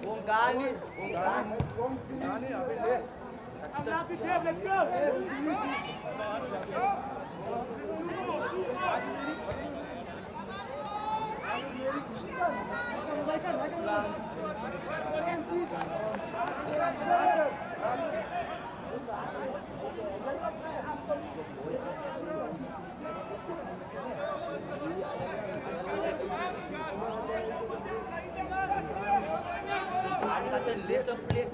Ungani, yes. Let's go. Listen, play.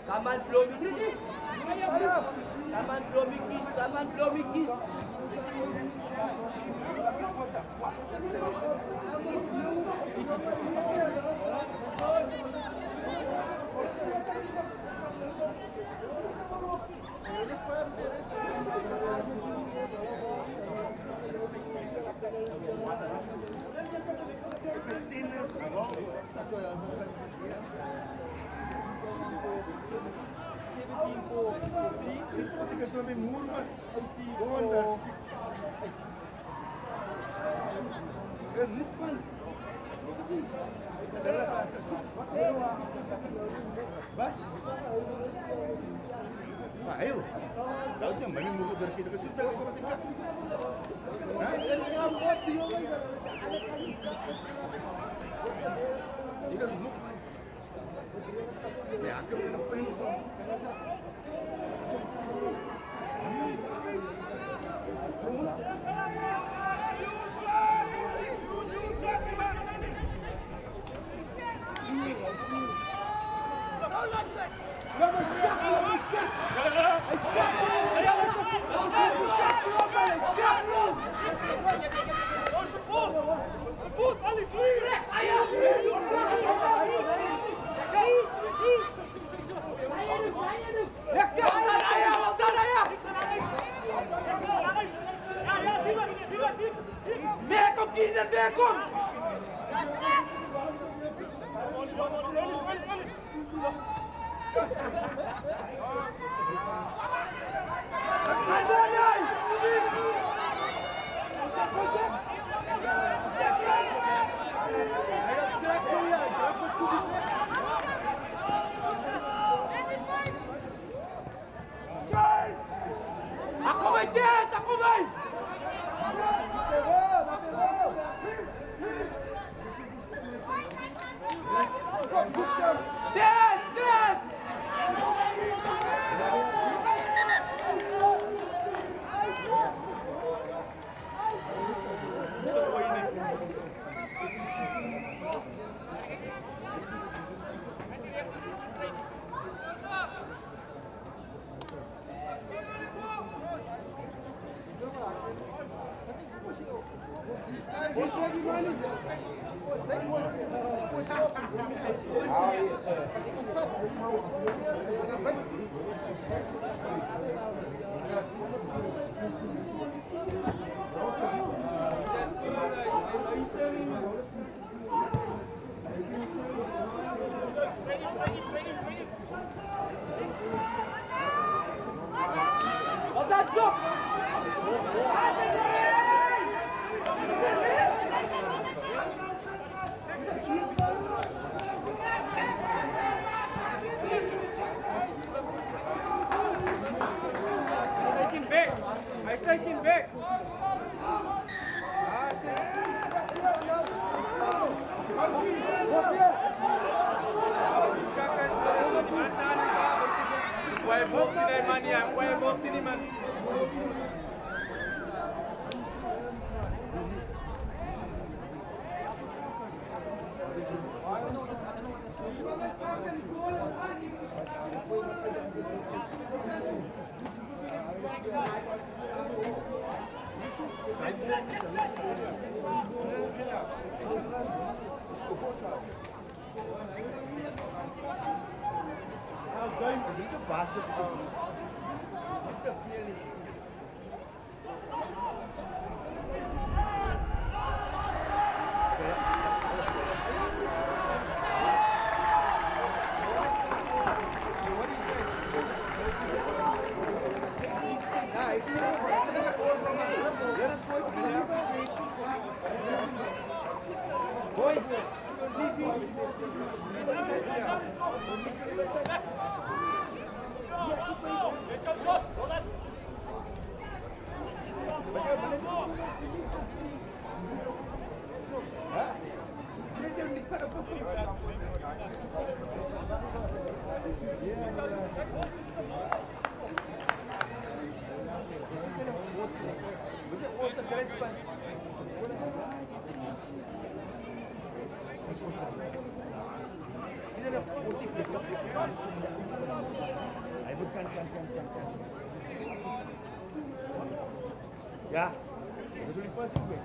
Come on, blow me. Come on, blow me kiss. Come on, blow me kiss. Ik zo met moer, maar gewoon daar. Niet man. Wat? Ah, heel. Dat is maar niet moeilijk dat je het zoet hebt met ik kan nog man. Ja, ik heb een pijn van. Welkom! Ako vai, Des! Ako vai! is niet de basis te doen. Niet te veel niet. Ja, dat zullen vast niet weten.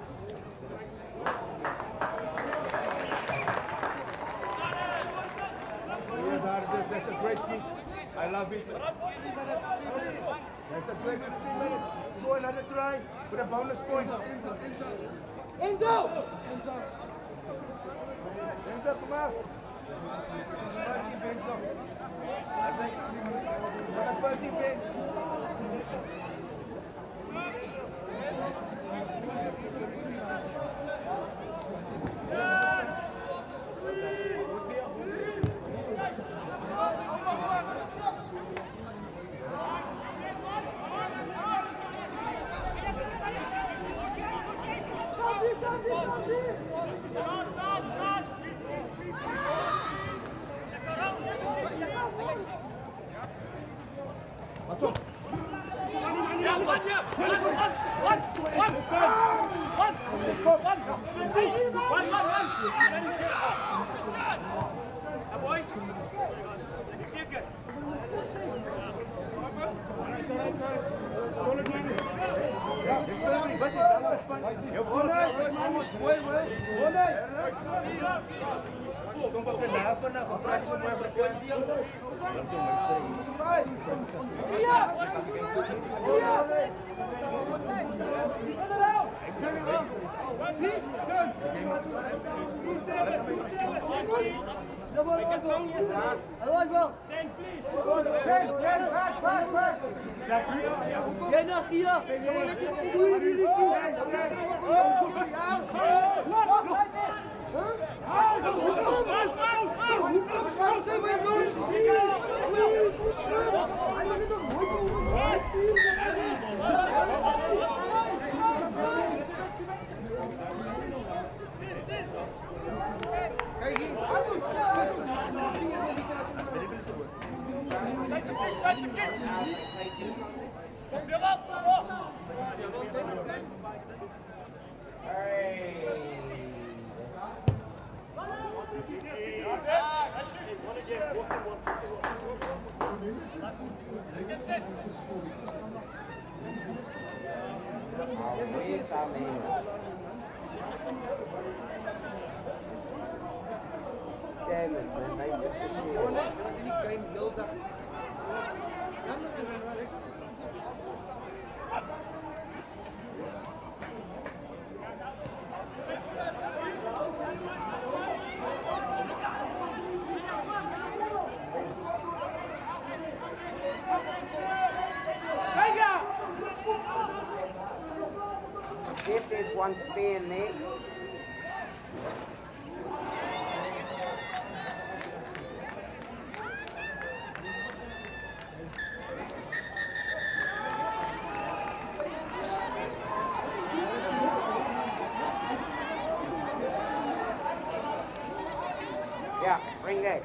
That's a great kick. I love it. 3 minutes. That's a great 3 minutes. Go another try with a bonus point. Enzo! Enzo, come out. First defense. Jij naar hier! Zo lekker See if there's one spare in there. Yeah, bring that.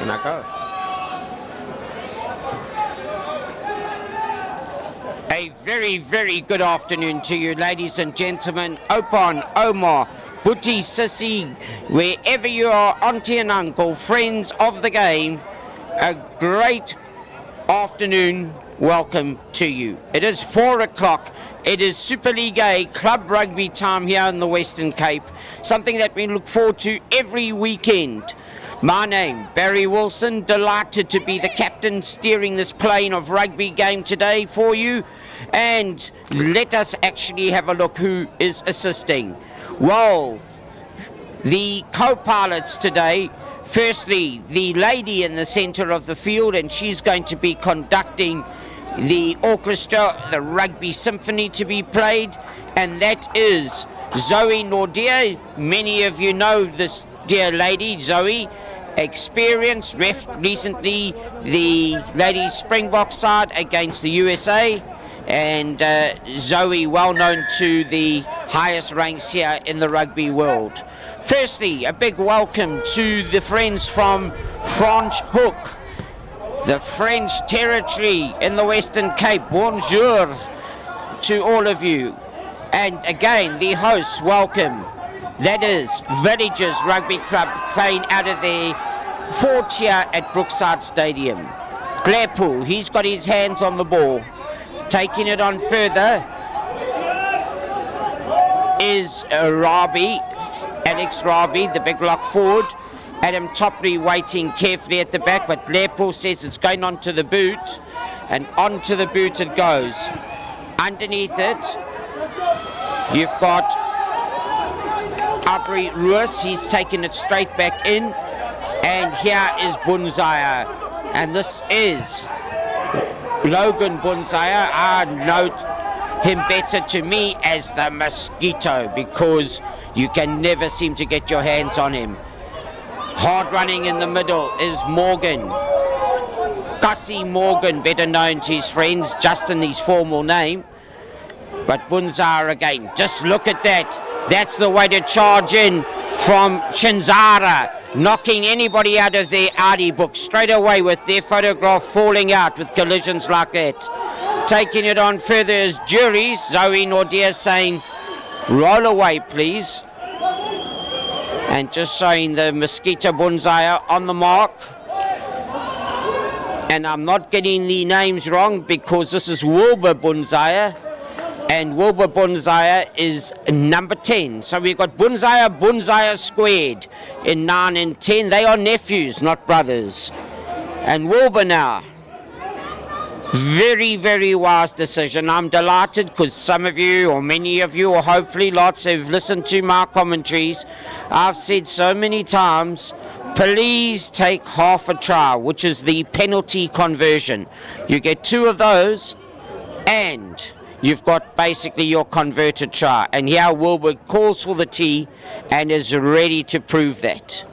Can I go? A very, very good afternoon to you, ladies and gentlemen. Opan, Omar, Buti, Sissy, wherever you are, auntie and uncle, friends of the game, a great afternoon welcome to you. It is 4 o'clock. It is Super League A club rugby time here in the Western Cape, something that we look forward to every weekend. My name, Barry Wilson, delighted to be the captain steering this plane of rugby game today for you. And let us actually have a look who is assisting. Well, the co-pilots today, firstly, the lady in the center of the field, and she's going to be conducting the orchestra, the rugby symphony to be played, and that is Zoe Nordia. Many of you know this dear lady, Zoe, experienced, ref recently the ladies Springbok side against the USA, and Zoe well known to the highest ranks here in the rugby world. Firstly, a big welcome to the friends from FRANSCHHOEK, the French territory in the Western Cape. Bonjour to all of you. And again, the hosts, welcome. That is Villages Rugby Club playing out of their fort here at Brookside Stadium. Glepu, he's got his hands on the ball. Taking it on further is Rugby, Alex Rugby, the big lock forward. Adam Topley waiting carefully at the back, but Glepu says it's going onto the boot, and onto the boot it goes. Underneath it, you've got Aubrey Ruiz, he's taken it straight back in, and here is Bunzaya, and this is Logan Bunzaya. I know him better to me as the Mosquito, because you can never seem to get your hands on him. Hard running in the middle is Morgan. Gussie Morgan, better known to his friends, Justin, his formal name. But Bunzara again, just look at that. That's the way to charge in from Chinzara, knocking anybody out of their Artie book straight away with their photograph falling out with collisions like that. Taking it on further is Juries, Zoe Nordia saying, roll away please. And just showing the Mosquito Bunzaya on the mark. And I'm not getting the names wrong because this is Wilbur Bunzaya. And Wilbur Bunzaya is number 10. So we've got Bunzaya squared in 9 and 10. They are nephews, not brothers. And Wilbur now. Very, very wise decision. I'm delighted because some of you, or many of you, or hopefully lots, have listened to my commentaries. I've said so many times, please take half a try, which is the penalty conversion. You get 2 of those, and you've got basically your converted try. And here Wilbur calls for the tee and is ready to prove that.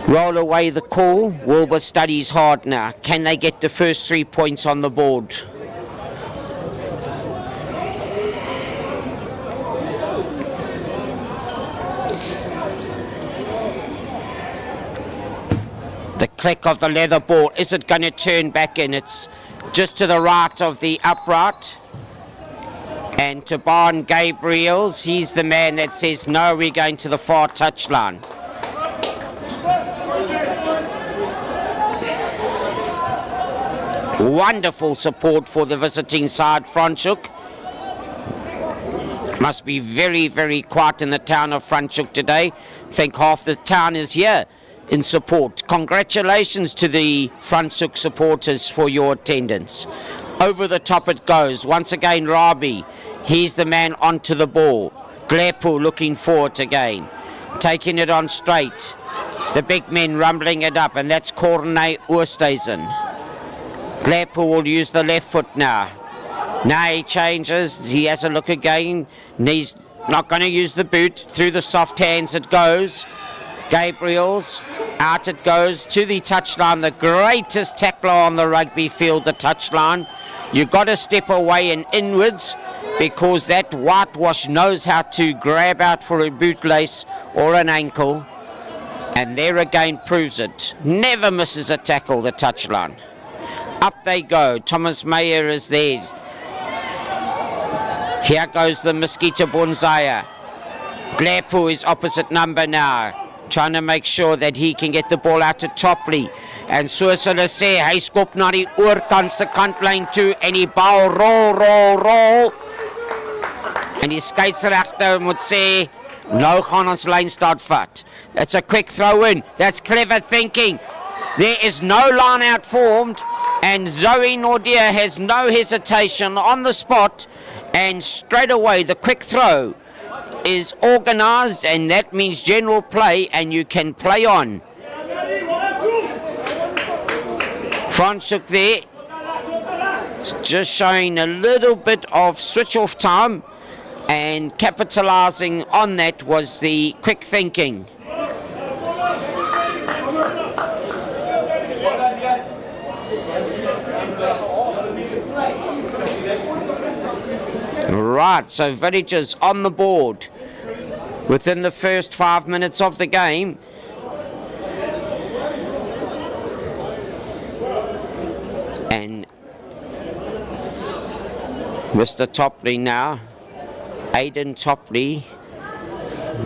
Roll away the call. Wilbur studies hard now. Can they get the first 3 points on the board? The click of the leather ball. Is it going to turn back in? It's just to the right of the upright. And to Barn Gabriels, he's the man that says, no, we're going to the far touchline. Wonderful support for the visiting side, FRANSCHHOEK. Must be very, very quiet in the town of FRANSCHHOEK today. I think half the town is here in support. Congratulations to the FRANSCHHOEK supporters for your attendance. Over the top it goes. Once again, Rabi. He's the man onto the ball. Glepu looking forward again. Taking it on straight. The big men rumbling it up, and that's Corne Oosthuizen. Glepu will use the left foot now. Now he changes. He has a look again. And he's not going to use the boot. Through the soft hands it goes. Gabriel's. Out it goes to the touchline. The greatest tackler on the rugby field, the touchline. You've got to step away and inwards because that whitewash knows how to grab out for a bootlace or an ankle. And there again proves it. Never misses a tackle, the touchline. Up they go. Thomas Meyer is there. Here goes the Mosquito Bunzaya. Glepu is opposite number now. Trying to make sure that he can get the ball out to Topley. En soos hulle sê, hy skop na die oorkant se kantlyn toe en die bal rol. En die skeieregter moet sê, nou gaan ons lynstad vat. It's a quick throw in. That's clever thinking. There is no line out formed, and Zoe Nordia has no hesitation on the spot, and straight away the quick throw is organised, and that means general play, and you can play on. FRANSCHHOEK there, just showing a little bit of switch off time, and capitalising on that was the quick thinking. Right, so Villagers on the board within the first 5 minutes of the game. And Mr. Topley now, Aidan Topley,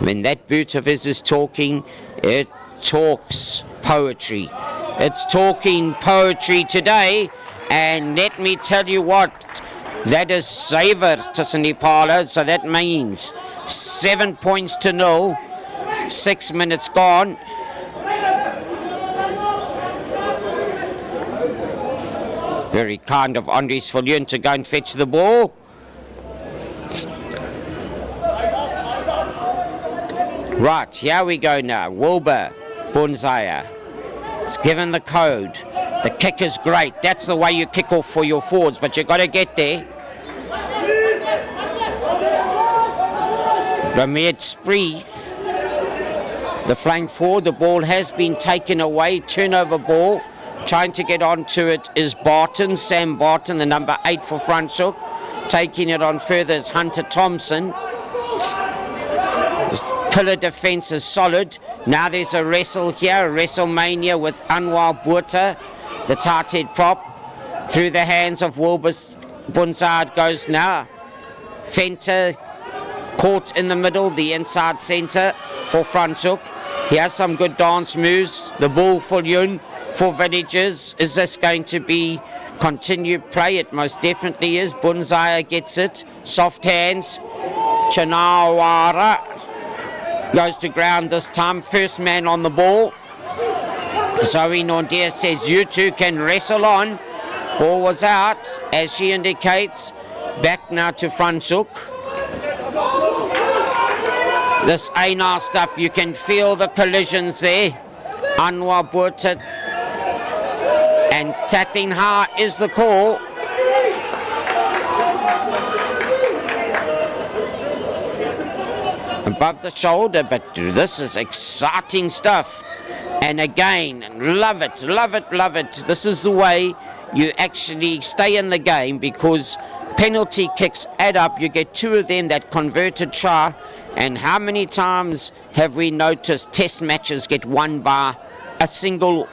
when that boot of his is talking, it talks poetry. It's talking poetry today, and let me tell you what, that is saver to Sinipala, so that means 7 points to 0, 6 minutes gone. Very kind of Andres Viljoen to go and fetch the ball. Right, here we go now. Wilbur Bunzaya. It's given the code. The kick is great. That's the way you kick off for your forwards, but you've got to get there. Ramir Spreeth, the flank forward. The ball has been taken away. Turnover ball. Trying to get onto it is Barton, Sam Barton, the number 8 for FRANSCHHOEK. Taking it on further is Hunter Thompson. His pillar defence is solid. Now there's a wrestle here, a WrestleMania with Anwar Botha, the tight head prop. Through the hands of Wilbur Bunzard goes now. Fenter caught in the middle, the inside centre for FRANSCHHOEK. He has some good dance moves. The ball for Yun. For Villagers, is this going to be continued play? It most definitely is. Bunzaya gets it. Soft hands. Chanawara goes to ground this time. First man on the ball. Zoe Nordia says, you two can wrestle on. Ball was out, as she indicates. Back now to FRANSCHHOEK. This ANAR stuff, you can feel the collisions there. Anwar Botha. And tackling hard is the call. Above the shoulder, but this is exciting stuff. And again, love it, love it, love it. This is the way you actually stay in the game, because penalty kicks add up. You get 2 of them that converted try. And how many times have we noticed test matches get won by a single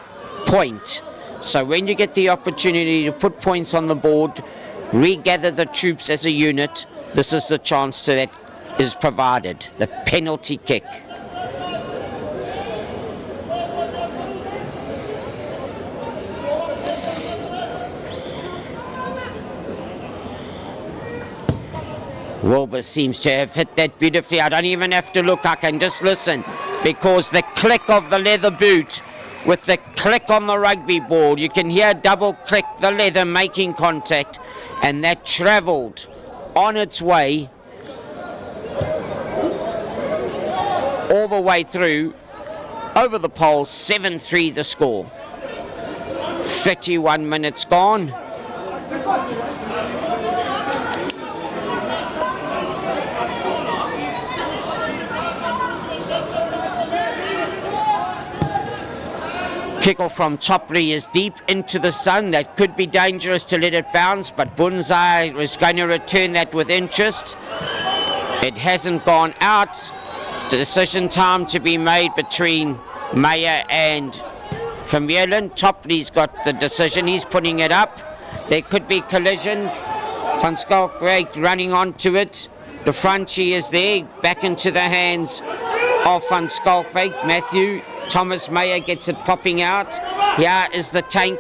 point? So when you get the opportunity to put points on the board, regather the troops as a unit, this is the chance that is provided, the penalty kick. Wilbur seems to have hit that beautifully. I don't even have to look, I can just listen, because the click of the leather boot with the click on the rugby ball, you can hear double click the leather making contact, and that travelled on its way all the way through over the pole. 7-3 the score. 31 minutes gone. Kickoff from Topley is deep into the sun. That could be dangerous to let it bounce, but Bunzai is going to return that with interest. It hasn't gone out. The decision time to be made between Meyer and Vermeulen. Topley's got the decision. He's putting it up. There could be collision. FRANSCHHOEK running onto it. The Frenchie is there. Back into the hands of FRANSCHHOEK. Matthew Thomas Meyer gets it popping out. Here is the tank.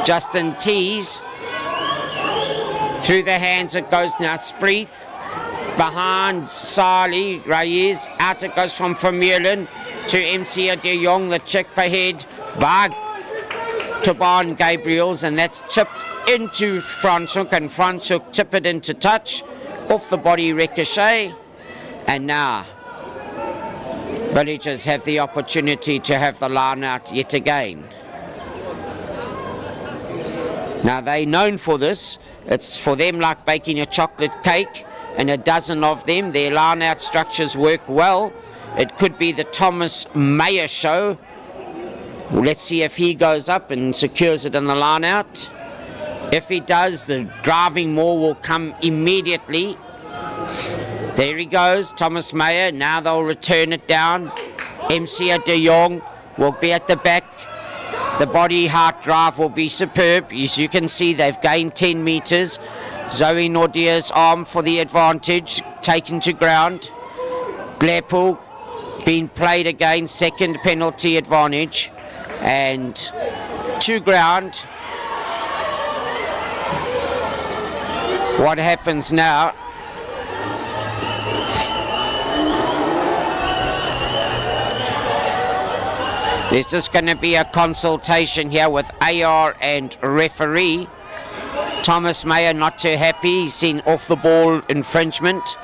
Justin Tees. Through the hands it goes now. Spreeth. Behind Sali Reyes. Out it goes from Vermeulen to MCA de Jong. The check ahead by Taban Gabriels. And that's chipped into FRANSCHHOEK. And FRANSCHHOEK tip it into touch. Off the body ricochet. And now Villagers have the opportunity to have the line out yet again. Now they're known for this. It's for them like baking a chocolate cake, and a dozen of them. Their line out structures work well. It could be the Thomas Meyer show. Well, let's see if he goes up and secures it in the line out. If he does, the driving maul will come immediately. There he goes, Thomas Meyer. Now they'll return it down. MC de Jong will be at the back. The body heart drive will be superb. As you can see, they've gained 10 metres. Zoe Nordia's arm for the advantage, taken to ground. Glepool being played again, second penalty advantage. And to ground. What happens now? There's just going to be a consultation here with AR and referee. Thomas Meyer not too happy. He's seen off the ball infringement.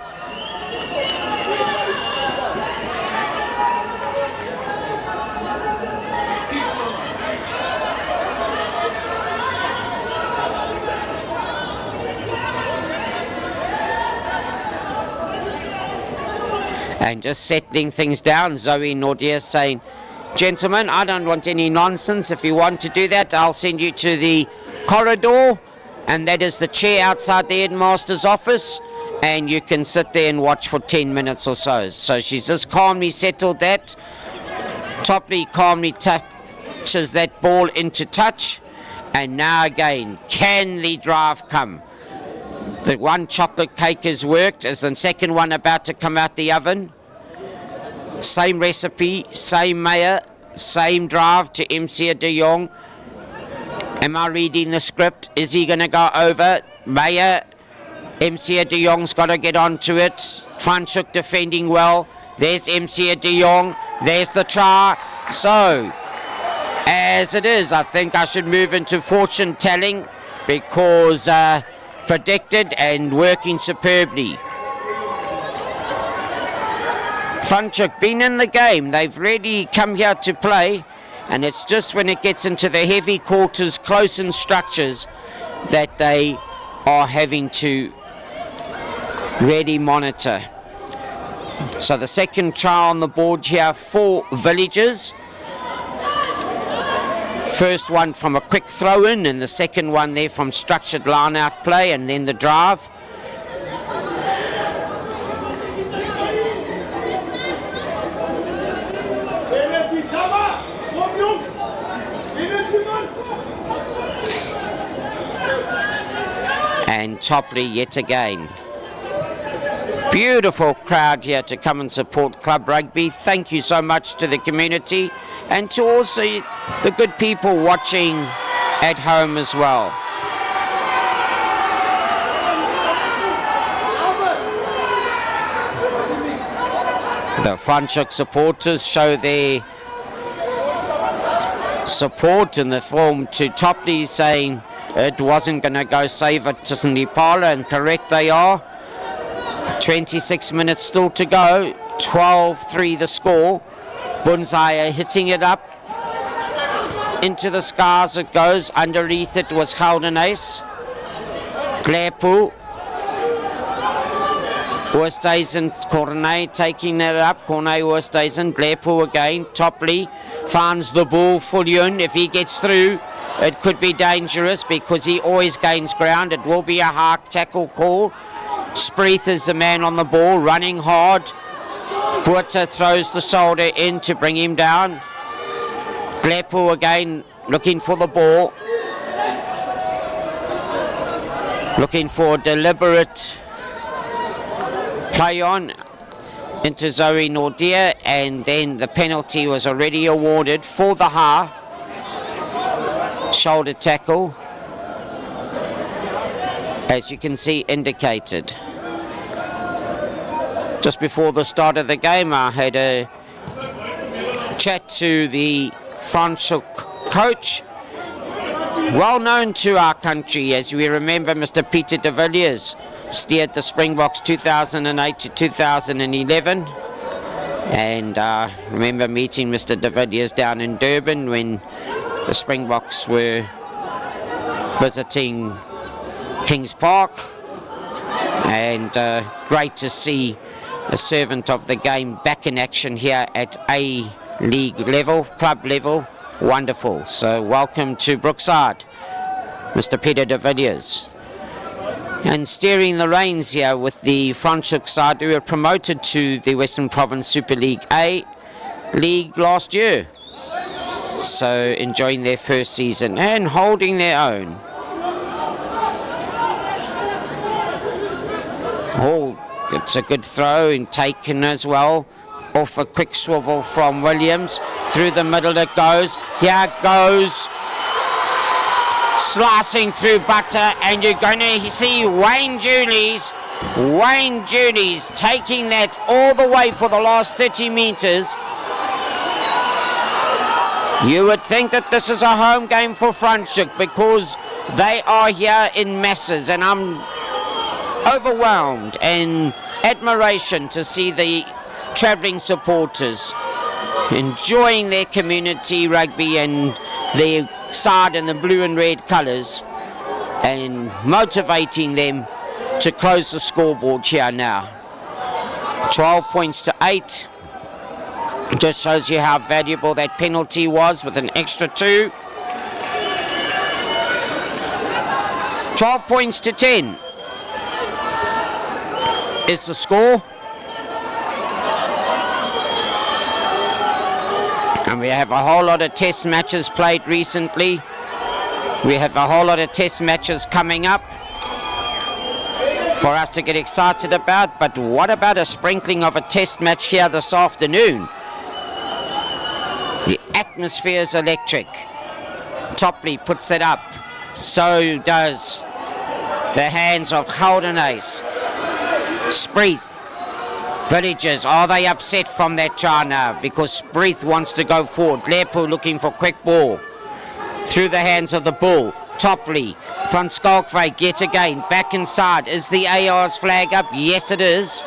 And just settling things down, Zoe Nordia saying, gentlemen, I don't want any nonsense. If you want to do that, I'll send you to the corridor, and that is the chair outside the headmaster's office, and you can sit there and watch for 10 minutes or so. So she's just calmly settled that. Topley calmly touches that ball into touch, and now again, can the drive come? The one chocolate cake has worked. Is the second one about to come out the oven? Same recipe, same Meyer, same drive to MC de Jong. Am I reading the script? Is he going to go over? Meyer, MC de Jong's got to get onto it. FRANSCHHOEK defending well. There's MC de Jong. There's the try. So, as it is, I think I should move into fortune telling because predicted and working superbly. FRANSCHHOEK been in the game. They've really come here to play, and it's just when it gets into the heavy quarters, close in structures, that they are having to really monitor. So the second try on the board here for Villages. First one from a quick throw in, and the second one there from structured line out play, and then the drive. And Topley yet again. Beautiful crowd here to come and support Club Rugby. Thank you so much to the community and to also the good people watching at home as well. The FRANSCHHOEK supporters show their support in the form to Topley, saying it wasn't going to go save it to Nepal, and correct they are. 26 minutes still to go. 12-3 the score. Bunzaya hitting it up. Into the skies it goes. Underneath it was Howden Ace. Glepool. Oosthuizen, Cornet taking that up. Cornet, Oosthuizen. Glepool again. Topley finds the ball fully in. If he gets through, it could be dangerous because he always gains ground. It will be a hard tackle call. Spreeth is the man on the ball, running hard. Buerta throws the shoulder in to bring him down. Glepool again looking for the ball. Looking for a deliberate play on into Zoe Nordia, and then the penalty was already awarded for the shoulder tackle, as you can see indicated. Just before the start of the game, I had a chat to the FRANSCHHOEK coach, well known to our country. As we remember, Mr. Peter de Villiers steered the Springboks 2008 to 2011, and I remember meeting Mr. de Villiers down in Durban when the Springboks were visiting Kings Park, and great to see a servant of the game back in action here at A-League level, club level. Wonderful. So welcome to Brookside. Mr. Peter de Villiers. And steering the reins here with the FRANSCHHOEK side, who were promoted to the Western Province Super League A league last year. So enjoying their first season and holding their own. Oh, it's a good throw and taken as well. Off a quick swivel from Williams. Through the middle it goes. Here goes. Slicing through butter, and you're going to see Wayne Julies taking that all the way for the last 30 meters. You would think that this is a home game for FRANSCHHOEK because they are here in masses, and I'm overwhelmed and admiration to see the travelling supporters enjoying their community rugby and their side in the blue and red colours and motivating them to close the scoreboard here now. 12 points to 8. Just shows you how valuable that penalty was with an extra 2. 12 points to 10 is the score. And we have a whole lot of test matches played recently. We have a whole lot of test matches coming up for us to get excited about. But what about a sprinkling of a test match here this afternoon? The atmosphere is electric. Topley puts it up. So does the hands of Houdenace. Spreeth. Villagers, are they upset from that try now? Because Spreeth wants to go forward. Leopold looking for quick ball. Through the hands of the Bull. Topley. FRANSCHHOEK yet again. Back inside. Is the AR's flag up? Yes, it is.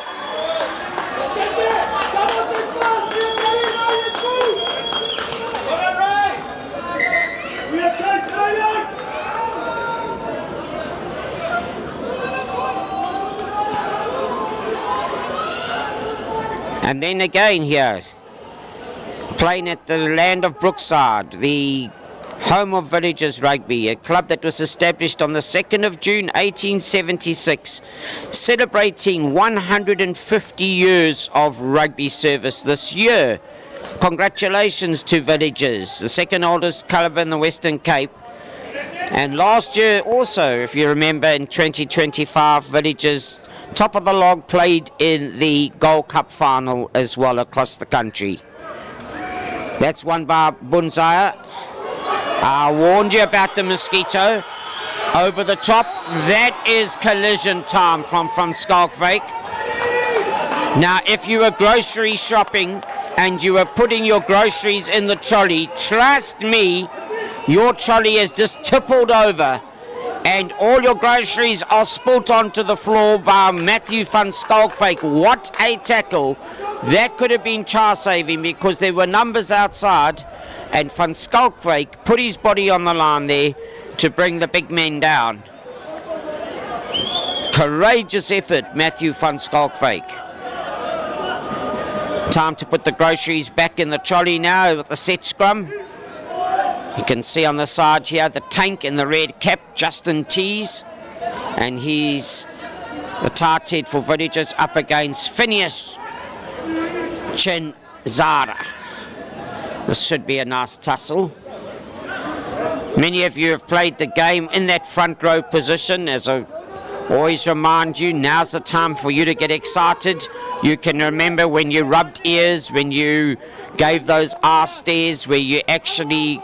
And then again here, playing at the land of Brookside, the home of Villagers Rugby, a club that was established on the 2nd of June 1876, celebrating 150 years of rugby service this year. Congratulations to Villagers, the second oldest club in the Western Cape. And last year also, if you remember, in 2025, Villagers top of the log played in the Gold Cup final as well across the country. That's won by Bunzaya. I warned you about the mosquito. Over the top. That is collision time from FRANSCHHOEK. Now, if you were grocery shopping and you were putting your groceries in the trolley, trust me, your trolley is just tippled over and all your groceries are spilt onto the floor by Matthew FRANSCHHOEK. What a tackle. That could have been char-saving because there were numbers outside and FRANSCHHOEK put his body on the line there to bring the big men down. Courageous effort, Matthew FRANSCHHOEK. Time to put the groceries back in the trolley now with the set scrum. You can see on the side here the tank in the red cap, Justin Tees. And he's the tight head for Villagers up against Phineas Chinzara. This should be a nice tussle. Many of you have played the game in that front row position. As I always remind you, now's the time for you to get excited. You can remember when you rubbed ears, when you gave those arse stares, where you actually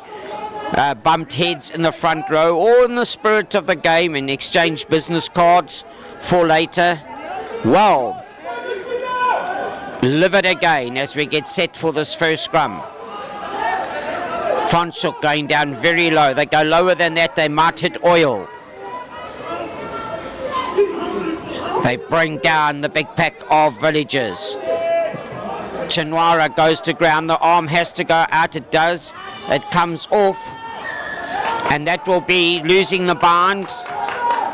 bumped heads in the front row, or in the spirit of the game and exchanged business cards for later. Well, live it again as we get set for this first scrum. FRANSCHHOEK going down very low. They go lower than that, they might hit oil. They bring down the big pack of Villagers. Chinwara goes to ground. The arm has to go out. It does. It comes off. And that will be losing the bind.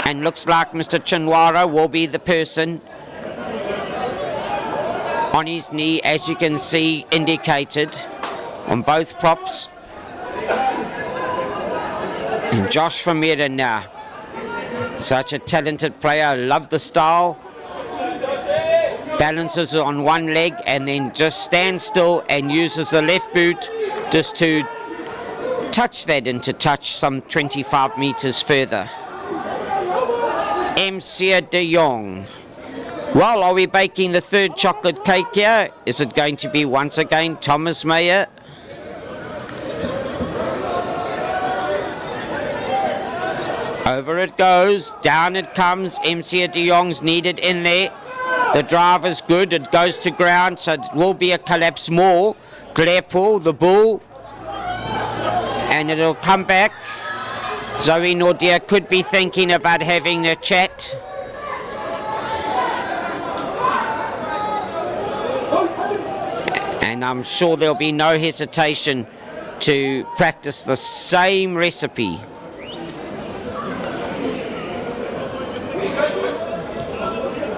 And looks like Mr. Chinwara will be the person on his knee, as you can see indicated on both props. And Josh Vermeer now. Such a talented player. I love the style. Balances on one leg and then just stands still and uses the left boot just to touch that into touch some 25 meters further. MC de Jong. Well, are we baking the third chocolate cake here? Is it going to be once again Thomas Meyer? Over it goes, down it comes. MC de Jong's needed in there. The drive is good, it goes to ground, so it will be a collapse more. Gleerpool, the bull, and it'll come back. Zoe Nordia could be thinking about having a chat. And I'm sure there'll be no hesitation to practice the same recipe.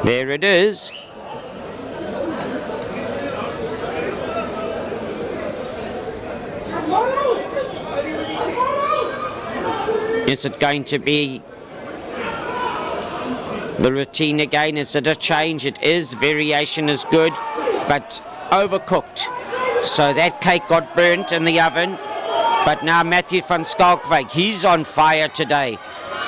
There it is. Is it going to be the routine again? Is it a change? It is. Variation is good, but overcooked. So that cake got burnt in the oven. But now Matthew van Schalkwyk, he's on fire today.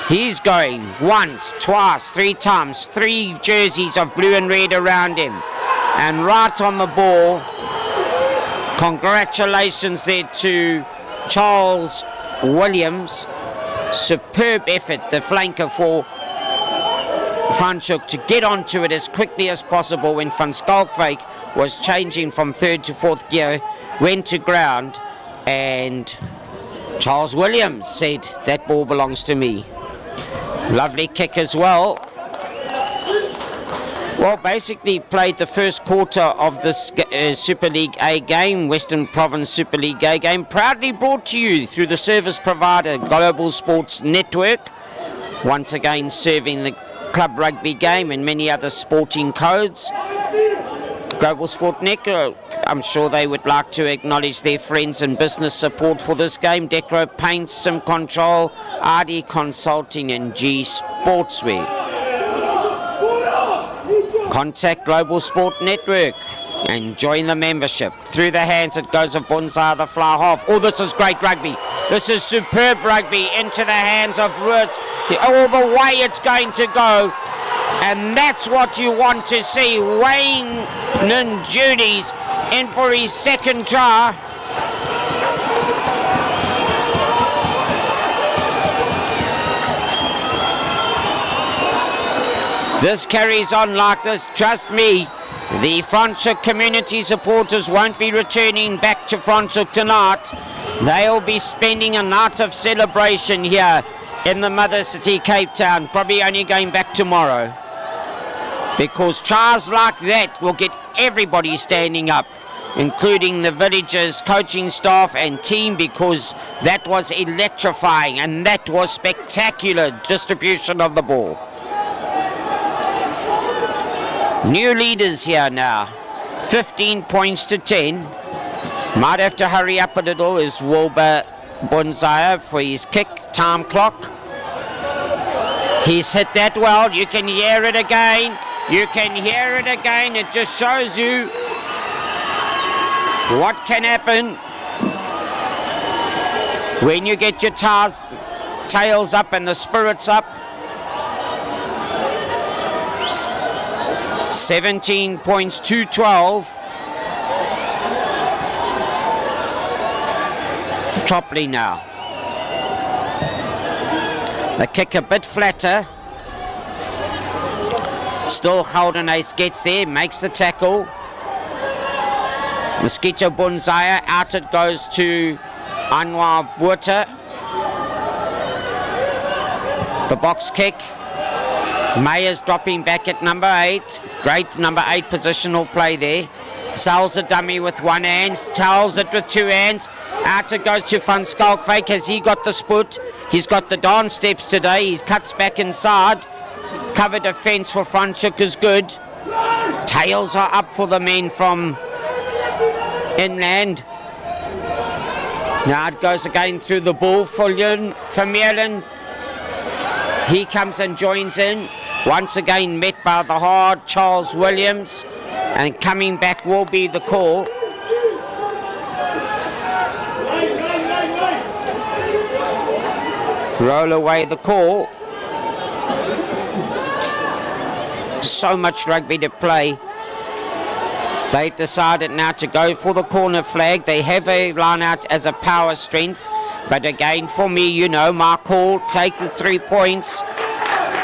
He's going once, twice, 3 times, 3 jerseys of blue and red around him. And right on the ball, congratulations there to Charles Williams. Superb effort, the flanker for FRANSCHHOEK to get onto it as quickly as possible when Van Schalkwyk was changing from 3rd to 4th gear, went to ground, and Charles Williams said, that ball belongs to me. Lovely kick as well. Well, basically played the first quarter of this Super League A game, Western Province Super League A game, proudly brought to you through the service provider Global Sports Network, once again serving the club rugby game and many other sporting codes. Global Sport Network, I'm sure they would like to acknowledge their friends and business support for this game. Decro Paints, Sim Control, RD Consulting and G Sportswear. Contact Global Sport Network and join the membership. Through the hands it goes of Bonsai, the fly half. Oh, this is great rugby. This is superb rugby into the hands of Roots. All the way it's going to go. And that's what you want to see. Wayne Nunjudi's in for his second try. This carries on like this, trust me. The FRANSCHHOEK community supporters won't be returning back to FRANSCHHOEK tonight. They'll be spending a night of celebration here in the mother city, Cape Town, probably only going back tomorrow. Because tries like that will get everybody standing up, including the villagers, coaching staff and team, because that was electrifying and that was spectacular distribution of the ball. New leaders here now, 15 points to 10. Might have to hurry up a little is Wilbur Bonsai for his kick, time clock. He's hit that well, you can hear it again. You can hear it again. It just shows you what can happen when you get your tails up and the spirits up. 17 points to 12. Tropley now. The kick a bit flatter. Still Holden Ace gets there, makes the tackle. Mosquito Bonsai, out it goes to Anwar Buerta. The box kick. Mayer's dropping back at number 8. Great number 8 positional play there. Sells a dummy with one hand, tells it with 2 hands. Out it goes to Van Schalkwyk. Has he got the split? He's got the dance steps today. He cuts back inside. Cover defence for FRANSCHHOEK is good. Tails are up for the men from inland. Now it goes again through the ball for Vermeulen. He comes and joins in. Once again met by the hard Charles Williams. And coming back will be the call. Roll away the call. So much rugby to play. They've decided now to go for the corner flag. They have a line out as a power strength. But again, for me, you know, my call, take the 3 points.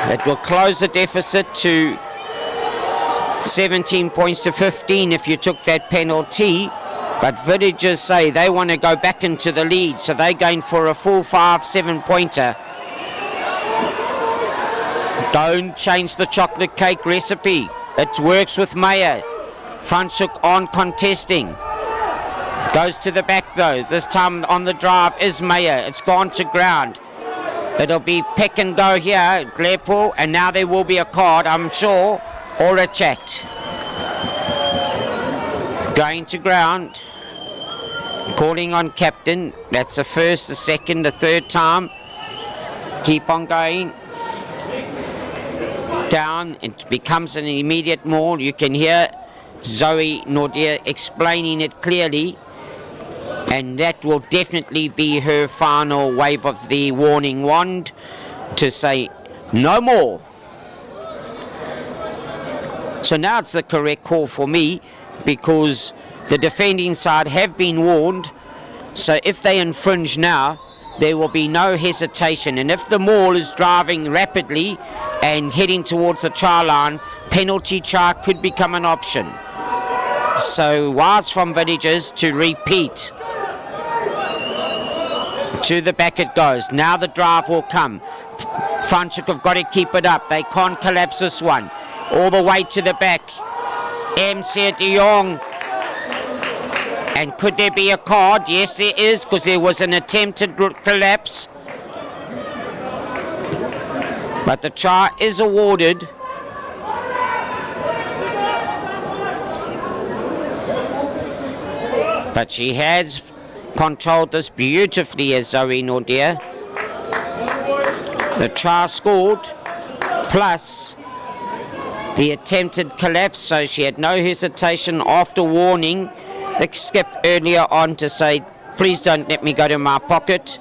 It will close the deficit to 17 points to 15 if you took that penalty. But Villagers say they want to go back into the lead, so they're going for a full 5-7 pointer. Don't change the chocolate cake recipe. It works with Meyer. FRANSCHHOEK on contesting. Goes to the back though. This time on the drive is Meyer. It's gone to ground. It'll be pick and go here, Glepool, and now there will be a card, I'm sure, or a chat. Going to ground. Calling on captain. That's the first, the second, the third time. Keep on going. Down. It becomes an immediate maul. You can hear Zoe Nordia explaining it clearly. And that will definitely be her final wave of the warning wand to say no more. So now it's the correct call for me, because the defending side have been warned. So if they infringe now, there will be no hesitation. And if the maul is driving rapidly and heading towards the try line, penalty try could become an option. So wise from Villagers to repeat. To the back it goes. Now the drive will come. FRANSCHHOEK have got to keep it up. They can't collapse this one. All the way to the back. MC de Jong. And could there be a card? Yes, there is, because there was an attempted collapse. But the try is awarded. But she has controlled this beautifully as Zoe Nordia. The try scored, plus the attempted collapse, so she had no hesitation after warning the skip earlier on to say, please don't let me go to my pocket.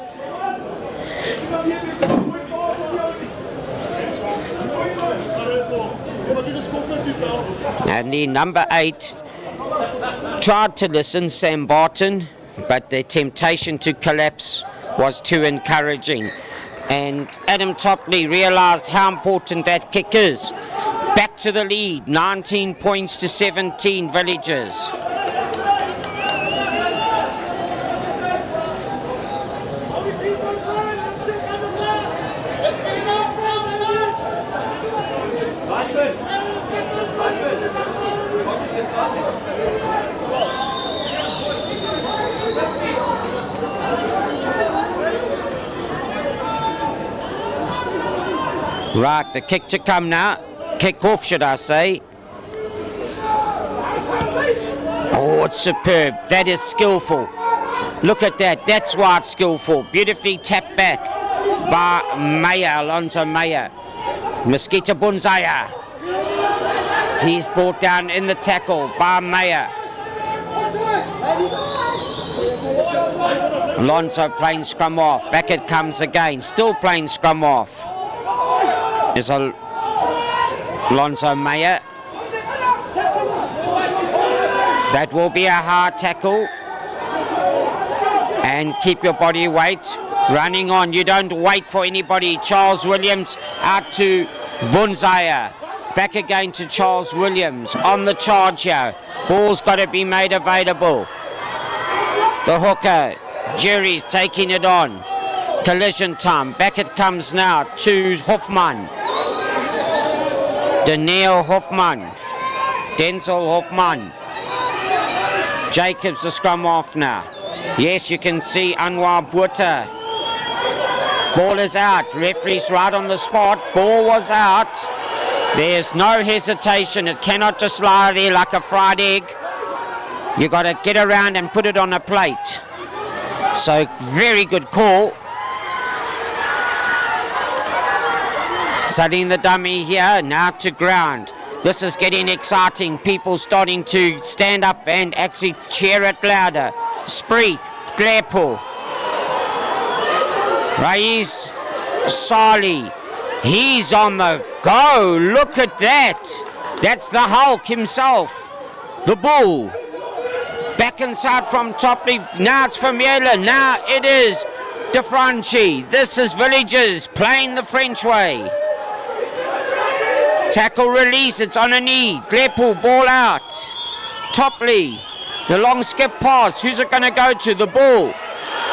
And the number 8 tried to listen, Sam Barton, but the temptation to collapse was too encouraging. And Adam Topley realised how important that kick is. Back to the lead, 19 points to 17 Villagers. Right, the kick to come now. Kick off, should I say. Oh, it's superb. That is skillful. Look at that. That's why it's skillful. Beautifully tapped back by Meyer, Alonso Meyer. Mosquito Bunzaya. He's brought down in the tackle by Meyer. Alonso playing scrum off. Back it comes again. Still playing scrum off. Is Alonso Meyer. That will be a hard tackle. And keep your body weight. Running on. You don't wait for anybody. Charles Williams out to Bunzaya. Back again to Charles Williams. On the charge here. Ball's got to be made available. The hooker. Jerry's taking it on. Collision time. Back it comes now to Hoffman. Daniel Hoffman. Denzel Hoffman. Jacobs the scrum off now. Yes, you can see Anwar Buta. Ball is out. Referee's right on the spot. Ball was out. There's no hesitation. It cannot just lie there like a fried egg. You got to get around and put it on a plate. So very good call. Setting the dummy here, now to ground. This is getting exciting. People starting to stand up and actually cheer it louder. Spreeth, Glepo, Rais, Sali. He's on the go. Look at that. That's the Hulk himself. The Bull. Back inside from Topley. Now it's Famila. Now it is De Franchi. This is Villagers playing the French way. Tackle release, it's on a knee. Glepo, ball out. Topley, the long skip pass. Who's it going to go to? The Bull.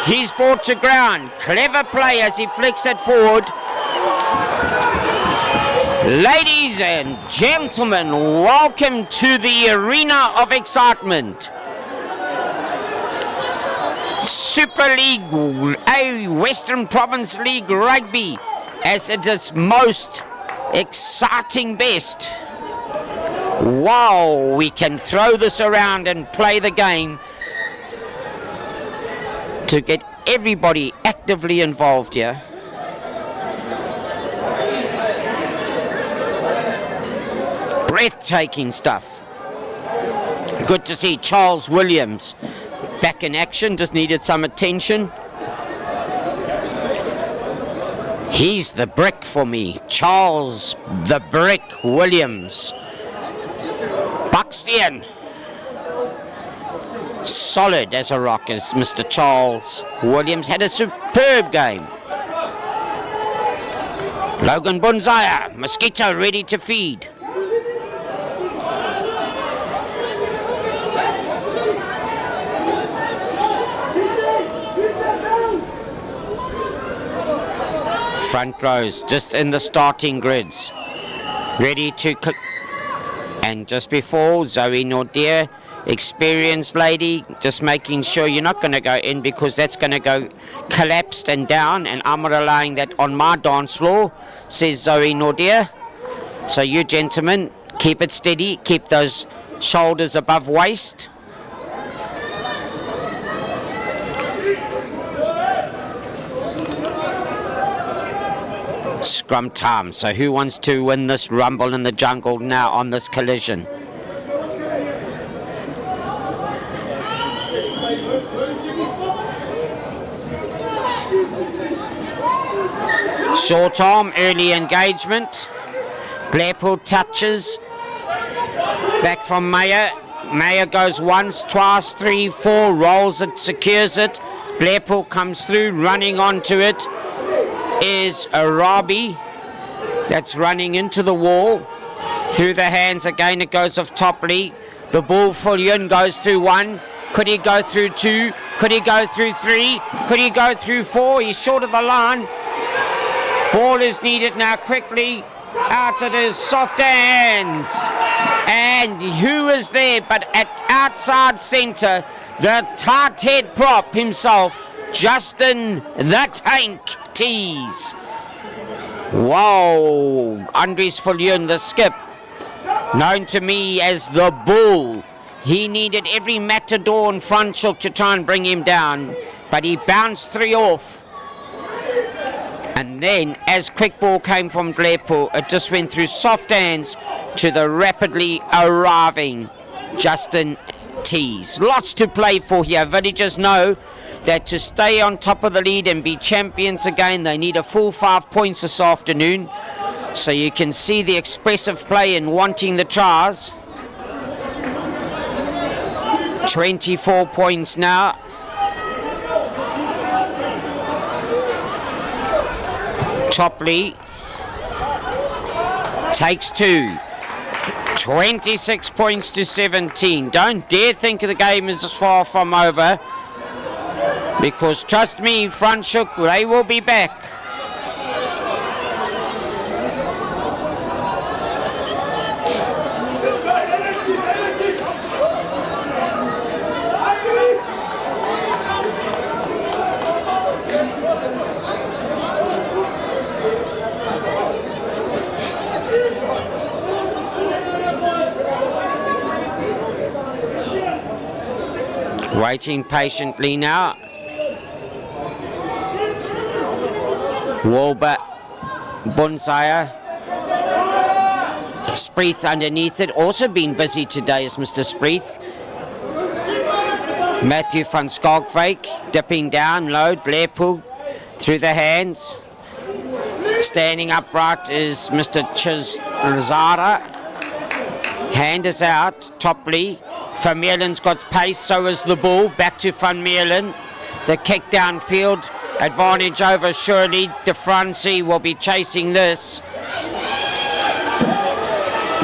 He's brought to ground. Clever play as he flicks it forward. Ladies and gentlemen, welcome to the arena of excitement. Super League, a Western Province League Rugby, as it is most exciting best. Wow, we can throw this around and play the game to get everybody actively involved here. Breathtaking stuff. Good to see Charles Williams back in action, just needed some attention. He's the brick for me. Charles the Brick Williams. Buxton. Solid as a rock as Mr. Charles Williams had a superb game. Logan Bunzaya, Mosquito ready to feed. Front rows just in the starting grids, ready to and just before Zoe Nordier, experienced lady, just making sure you're not going to go in because that's going to go collapsed and down, and I'm relying that on my dance floor, says Zoe Nordier. So you gentlemen, keep it steady, keep those shoulders above waist. Scrum time. So who wants to win this rumble in the jungle now on this collision? Short arm, early engagement. Glepo touches. Back from Meyer. Meyer goes once, twice, 3, 4, rolls it, secures it. Glepo comes through, running onto it. Is Arabi, that's running into the wall. Through the hands again, it goes off Topley. The Bull Fullion goes through 1. Could he go through 2? Could he go through 3? Could he go through 4? He's short of the line. Ball is needed now quickly. Out it is, soft hands. And who is there but at outside centre, the tight head prop himself, Justin the Tank Tees. Wow, Andres Fullion, the skip, known to me as the Bull. He needed every matador and FRANSCHHOEK to try and bring him down, but he bounced 3 off. And then, as quick ball came from Glepo, it just went through soft hands to the rapidly arriving Justin Tees. Lots to play for here. Villagers know that to stay on top of the lead and be champions again, they need a full 5 points this afternoon. So you can see the expressive play in wanting the tries. 24 points now. Topley takes 2. 26 points to 17. Don't dare think the game is as far from over, because trust me, FRANSCHHOEK, they will be back. Waiting patiently now. Wilbur Bonsire. Spreeth underneath it. Also been busy today is Mr. Spreeth. Matthew FRANSCHHOEK dipping down low. Blairpool through the hands. Standing upright is Mr. Chizara. Hand is out. Topley. Van Meerlen's got pace, so is the ball. Back to Van Meerlen. The kick downfield. Advantage over Shirley. De Francie will be chasing this.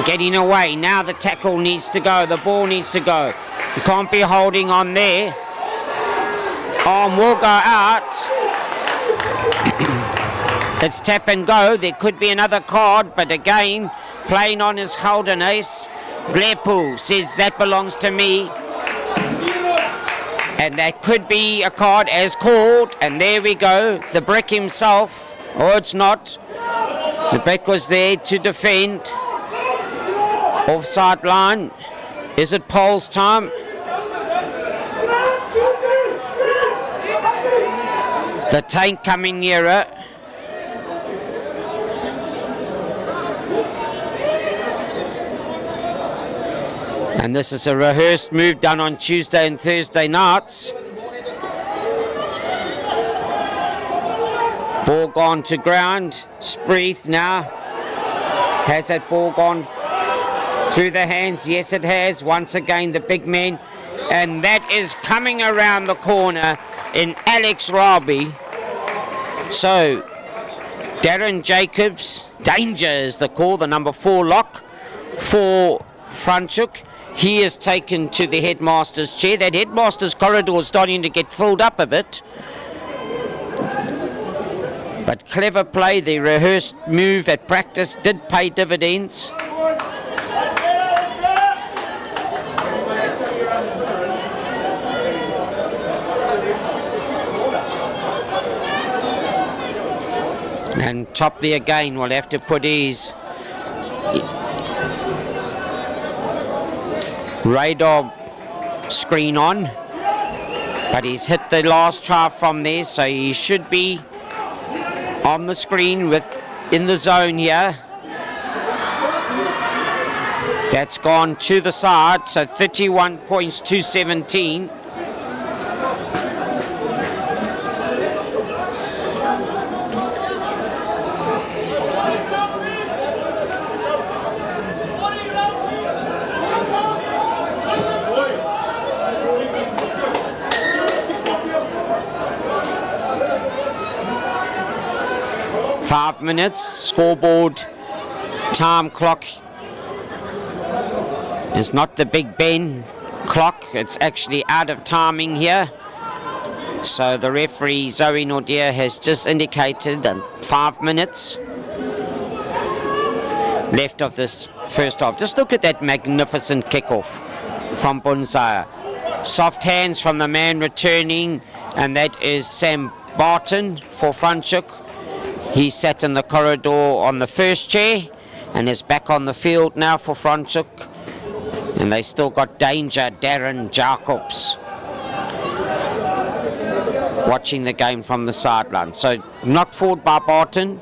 Getting away. Now the tackle needs to go. The ball needs to go. You can't be holding on there. Arm will go out. It's tap and go. There could be another card, but again, playing on his Holden ace. Blairpool says that belongs to me. And that could be a card as called. And there we go. The Brick himself. Oh, it's not. The Brick was there to defend. Offside line. Is it Paul's time? The tank coming nearer. And this is a rehearsed move done on Tuesday and Thursday nights. Ball gone to ground. Spreeth now. Has that ball gone through the hands? Yes, it has. Once again, the big man. And that is coming around the corner in Alex Rugby. So, Darren Jacobs, danger is the call, the number 4 lock for FRANSCHHOEK. He is taken to the headmaster's chair. That headmaster's corridor is starting to get filled up a bit. But clever play, the rehearsed move at practice did pay dividends. And Topley again will have to put his radar screen on, but he's hit the last try from there, so he should be on the screen in the zone here. That's gone to the side, so 31 points to 17. Five minutes, scoreboard, time clock is not the Big Ben clock, it's actually out of timing here. So the referee, Zoe Nordia, has just indicated 5 minutes left of this first half. Just look at that magnificent kickoff from Bunzaya. Soft hands from the man returning, and that is Sam Barton for FRANSCHHOEK. He sat in the corridor on the first chair and is back on the field now for FRANSCHHOEK. And they still got danger, Darren Jacobs, watching the game from the sideline. So knocked forward by Barton.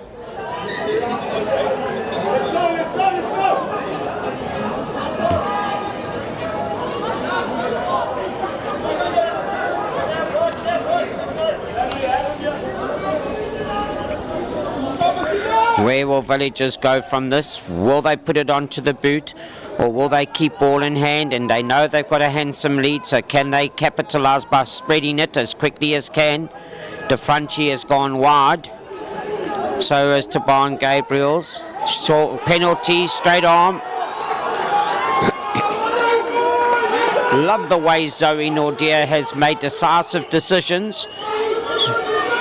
Where will Villagers go from this? Will they put it onto the boot, or will they keep ball in hand? And they know they've got a handsome lead, so can they capitalise by spreading it as quickly as can? De Franchi has gone wide, so as Taban Gabriel's. Short penalty, straight arm. Love the way Zoe Nordia has made decisive decisions.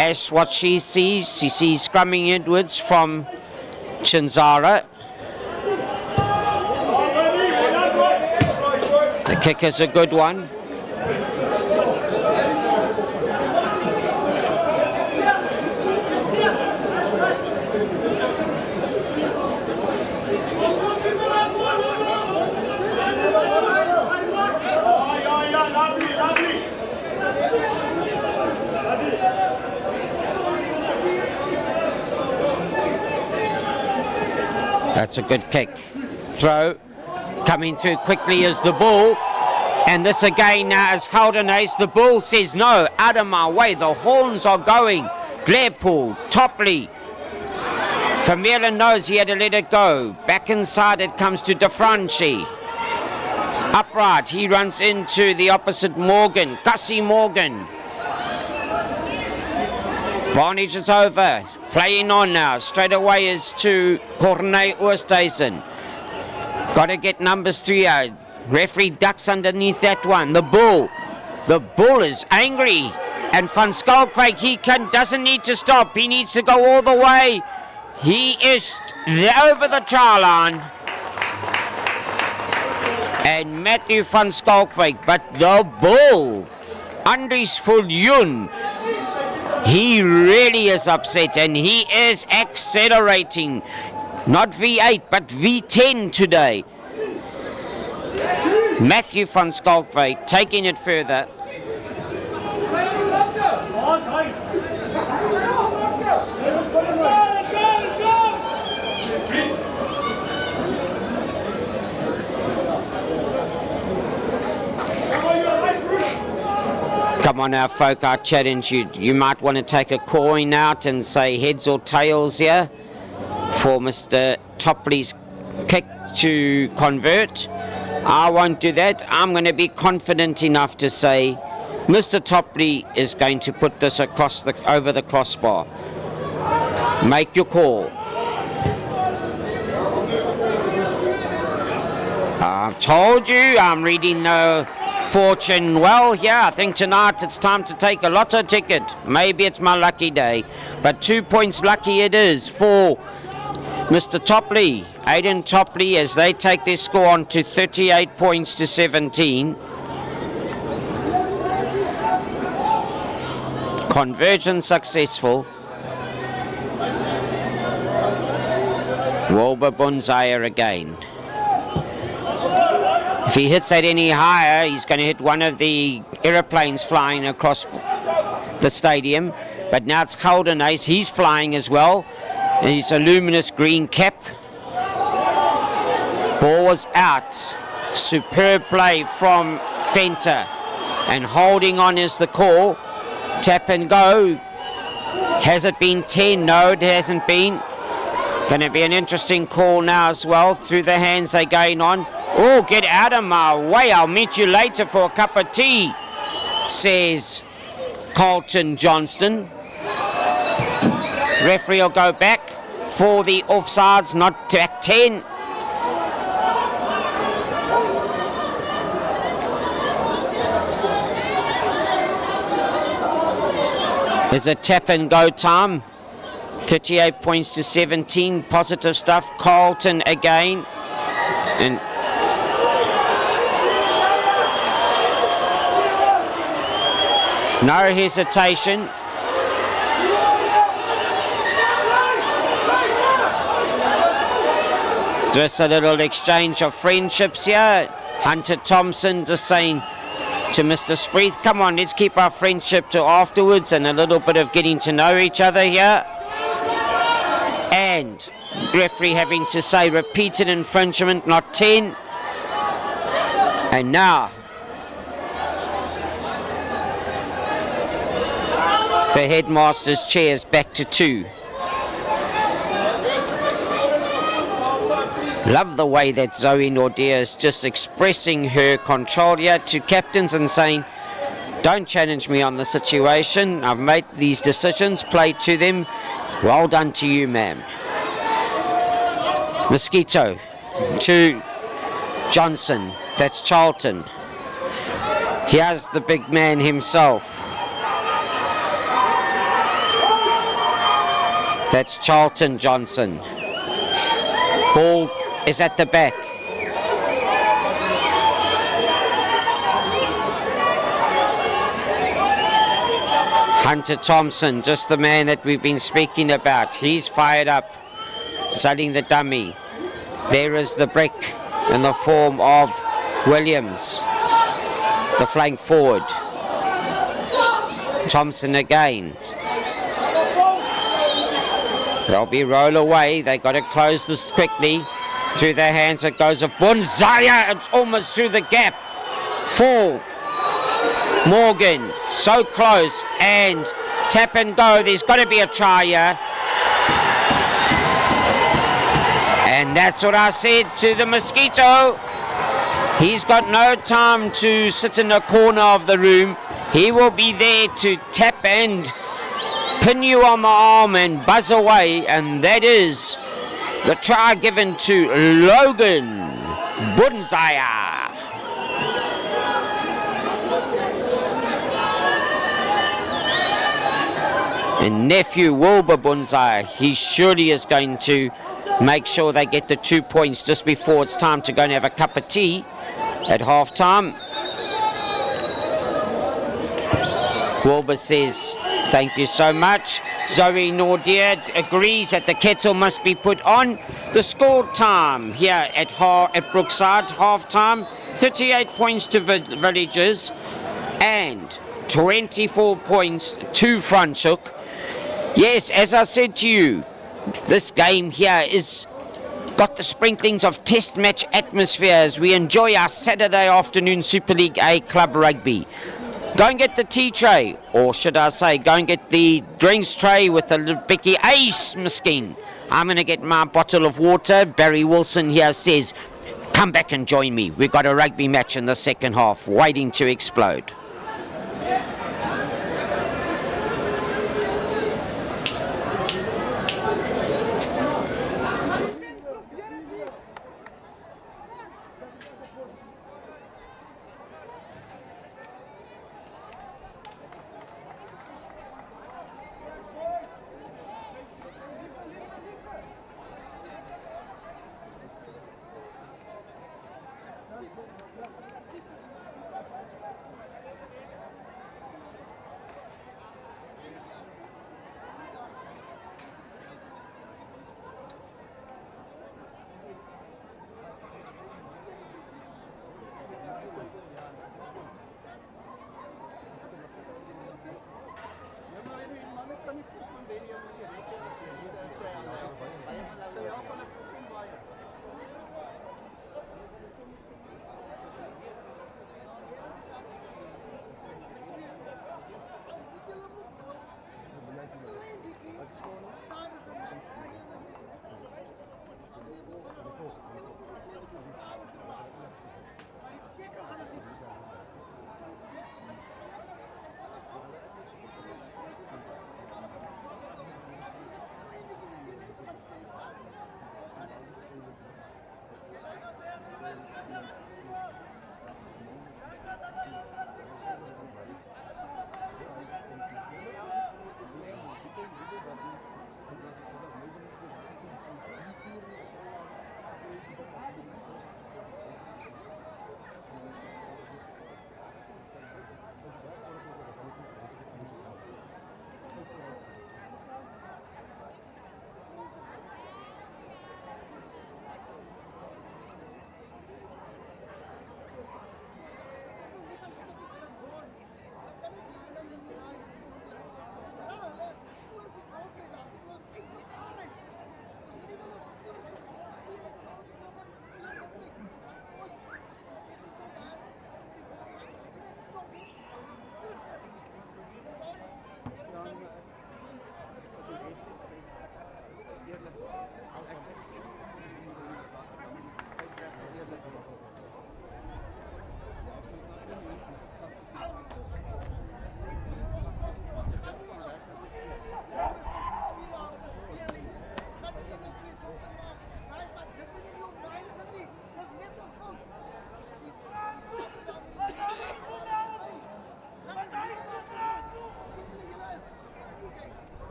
As what she sees scrumming inwards from Chinzara. The kick is a good one. That's a good kick. Throw. Coming through quickly is the ball. And this again now is Haldenace. The ball says no, out of my way. The horns are going. Glarepool, Topley. Vermeulen knows he had to let it go. Back inside it comes to DeFranchi. Upright, he runs into the opposite Morgan. Gussie Morgan. Varnage is over. Playing on now. Straight away is to Corne Oosthuizen. Got to get numbers 3 out. Referee ducks underneath that one. The bull is angry. And Van Schalkwyk, he doesn't need to stop. He needs to go all the way. He is over the try line. And Matthew Van Schalkwyk, but the bull, Andries Viljoen, he really is upset and he is accelerating. Not V8, but V10 today. Matthew Van Schalkwyk taking it further. Come on now, folk, I challenge you. You might want to take a coin out and say heads or tails here for Mr. Topley's kick to convert. I won't do that. I'm going to be confident enough to say Mr. Topley is going to put this across over the crossbar. Make your call. I've told you I'm reading the fortune well here. I think tonight it's time to take a lotto ticket. Maybe it's my lucky day, but 2 points lucky it is for Mr. Topley, Aidan Topley, as they take their score on to 38 points to 17. Conversion successful. Wilbur Bonzaya again. If he hits that any higher, he's going to hit one of the aeroplanes flying across the stadium. But now it's Haldenace, he's flying as well. And he's a luminous green cap. Ball was out. Superb play from Fenter. And holding on is the call. Tap and go. Has it been 10? No, it hasn't been. Going to be an interesting call now as well. Through the hands they're going on. Oh, get out of my way. I'll meet you later for a cup of tea, says Carlton Johnston. Referee will go back for the offsides, not back 10. There's a tap and go time. 38 points to 17. Positive stuff. Carlton again. And no hesitation. Just a little exchange of friendships here. Hunter Thompson just saying to Mr. Spreeth, come on, let's keep our friendship to afterwards, and a little bit of getting to know each other here. And referee having to say repeated infringement, not 10. And now the headmaster's chair is back to 2. Love the way that Zoe Nordia is just expressing her control here to captains and saying, don't challenge me on the situation. I've made these decisions, played to them. Well done to you, ma'am. Mosquito to Johnson. That's Charlton. Here's the big man himself. That's Charlton Johnson. Ball is at the back. Hunter Thompson, just the man that we've been speaking about. He's fired up, selling the dummy. There is the brick in the form of Williams, the flank forward. Thompson again. They'll be roll away. They got to close this quickly. Through the hands it goes of Bunzaya. It's almost through the gap. 4. Morgan, so close, and tap and go. There's got to be a try here. And that's what I said to the Mosquito. He's got no time to sit in a corner of the room. He will be there to tap and pin you on the arm and buzz away. And that is the try given to Logan Bunzaya. And nephew Wilbur Bunzaya, he surely is going to make sure they get the 2 points just before it's time to go and have a cup of tea at half time. Wilbur says, thank you so much. Zoe Nordia agrees that the kettle must be put on. The score time here at Brookside, half time, 38 points to Villagers and 24 points to FRANSCHHOEK. Yes, as I said to you, this game here is got the sprinklings of test match atmosphere as we enjoy our Saturday afternoon Super League A club rugby. Go and get the tea tray, or should I say, go and get the drinks tray with the little Bicky Ace Miskin. I'm going to get my bottle of water. Barry Wilson here says, come back and join me. We've got a rugby match in the second half waiting to explode.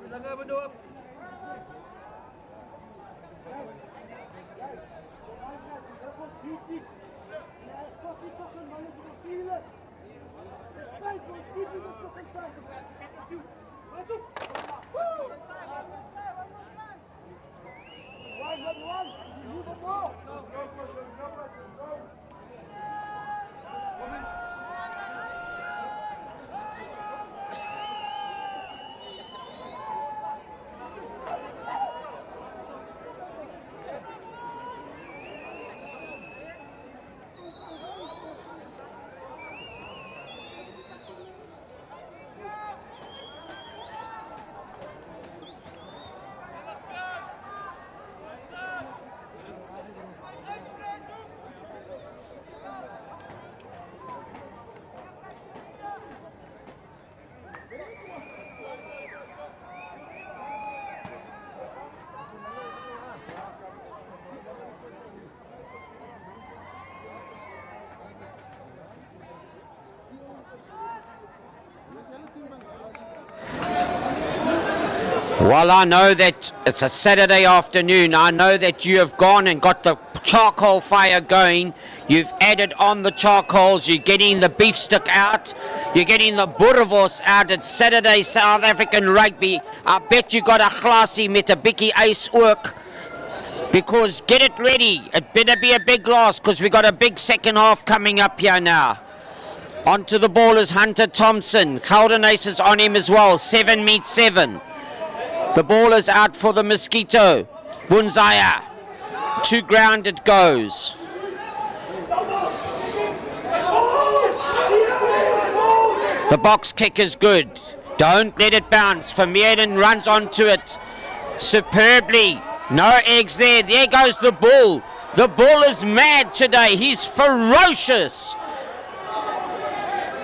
Dan gaan we door. Well, I know that it's a Saturday afternoon. I know that you have gone and got the charcoal fire going. You've added on the charcoals. You're getting the beef stick out. You're getting the boerewors out. It's Saturday South African rugby. I bet you got a glasie met 'n bietjie ys ook. Because get it ready. It better be a big glass because we got a big second half coming up here now. Onto the ball is Hunter Thompson. Geldenhuys is on him as well. 7 meets 7. The ball is out for the Mosquito. Bunzaya. To ground it goes. The box kick is good. Don't let it bounce. Vermeerden runs onto it superbly. No eggs there. There goes the bull. The bull is mad today. He's ferocious.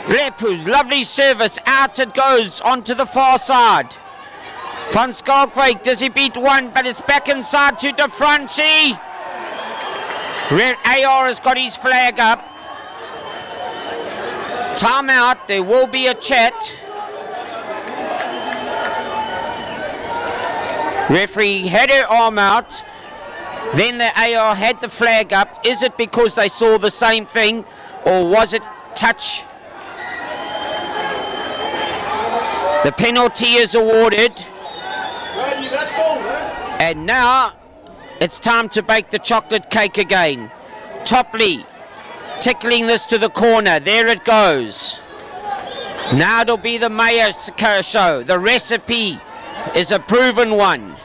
Lepu's lovely service. Out it goes onto the far side. FRANSCHHOEK, does he beat one? But it's back inside to De Franchi. AR has got his flag up. Time out. There will be a chat. Referee had her arm out. Then the AR had the flag up. Is it because they saw the same thing? Or was it touch? The penalty is awarded. And now it's time to bake the chocolate cake again. Topley tickling this to the corner. There it goes. Now it'll be the mayo show. The recipe is a proven one.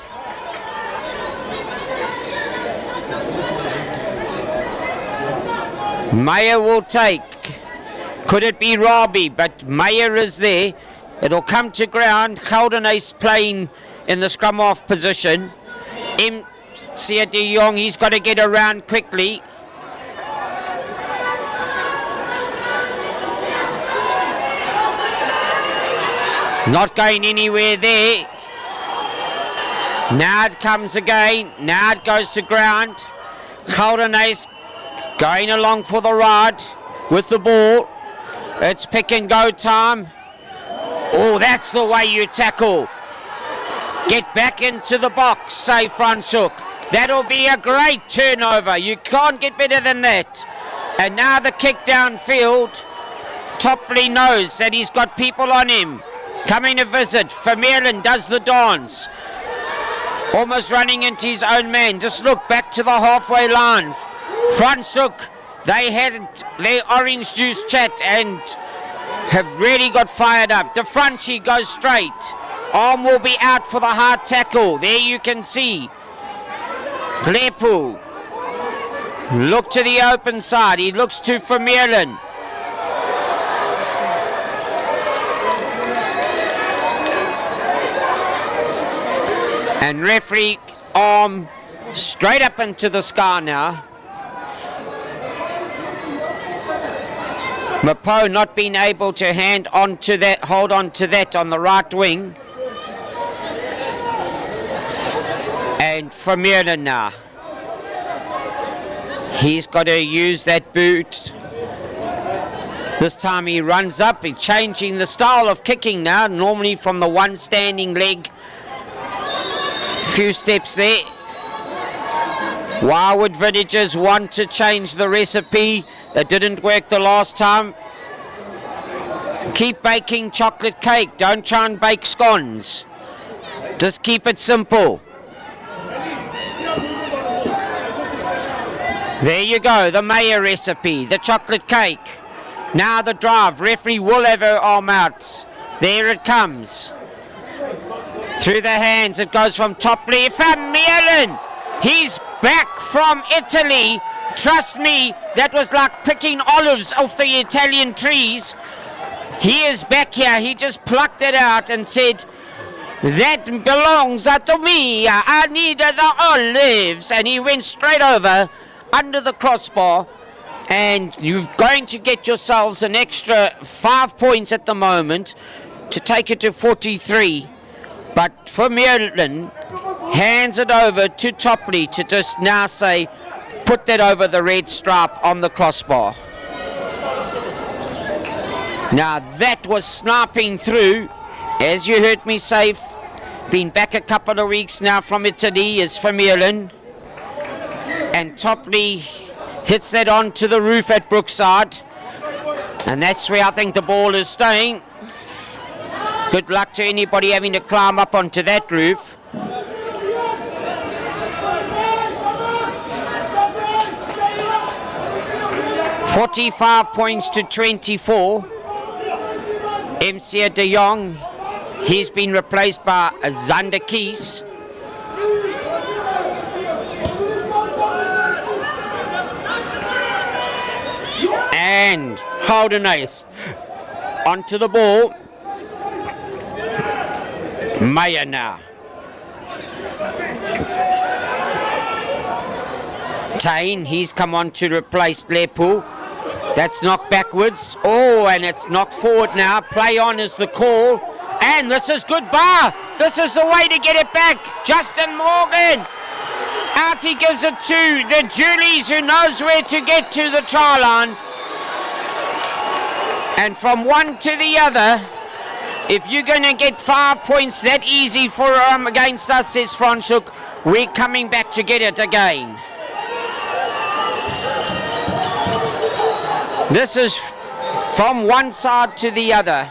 Meyer will take. Could it be Robbie? But Meyer is there. It'll come to ground. Geldenhuys playing in the scrum off position. Sia de Jong, he's got to get around quickly. Not going anywhere there. Now it comes again. Now it goes to ground. Geldenhuys going along for the ride with the ball. It's pick and go time. Oh, that's the way you tackle. Get back into the box, say FRANSCHHOEK. That'll be a great turnover. You can't get better than that. And now the kick downfield. Topley knows that he's got people on him. Coming to visit. Vermeerden does the dance. Almost running into his own man. Just look back to the halfway line. FRANSCHHOEK, they had their orange juice chat and have really got fired up. De Franchi goes straight. Arm will be out for the hard tackle. There you can see. Lepu. Look to the open side. He looks to Vermeerden. And referee arm straight up into the sky now. Mapo not being able to hold on to that on the right wing. And Vermeerden now. He's got to use that boot. This time he runs up. He's changing the style of kicking now. Normally from the one standing leg. Few steps there. Why would villagers want to change the recipe? That didn't work the last time. Keep baking chocolate cake. Don't try and bake scones. Just keep it simple. There you go, the mayor recipe, the chocolate cake. Now the drive. Referee will have her arm out. There it comes. Through the hands, it goes from Topley. Vermeulen! He's back from Italy. Trust me, that was like picking olives off the Italian trees. He is back here. He just plucked it out and said, that belongs to me. I need the olives. And he went straight over under the crossbar. And you're going to get yourselves an extra 5 points at the moment to take it to 43. But Vermeulen hands it over to Topley to just now say, put that over the red stripe on the crossbar. Now that was sniping through, as you heard me say, been back a couple of weeks now from Italy is Vermeulen. And Topley hits that onto the roof at Brookside. And that's where I think the ball is staying. Good luck to anybody having to climb up onto that roof. $45 points to 24. MC de Jong, he's been replaced by Zander Kies. And Houdenace onto the ball. Meyer now. Tain, he's come on to replace Lepo. That's knocked backwards. Oh, and it's knocked forward now. Play on is the call. And this is good bar. This is the way to get it back. Justin Morgan. Out he gives it to the Julies, who knows where to get to the try line. And from one to the other, if you're going to get 5 points that easy for against us, says FRANSCHHOEK, we're coming back to get it again. This is from one side to the other.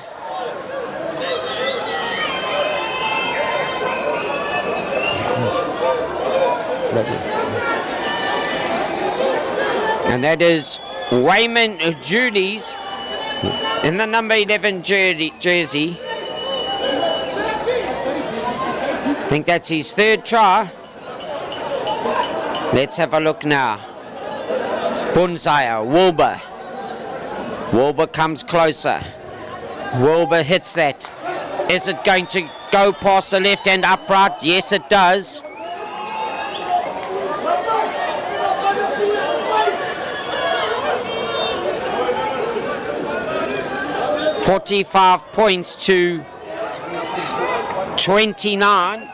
And that is Wayman Julies in the number 11 jersey. I think that's his third try. Let's have a look now. Bunzaya, Wilbur. Wilbur comes closer. Wilbur hits that. Is it going to go past the left hand upright? Yes, it does. $45 points to 29.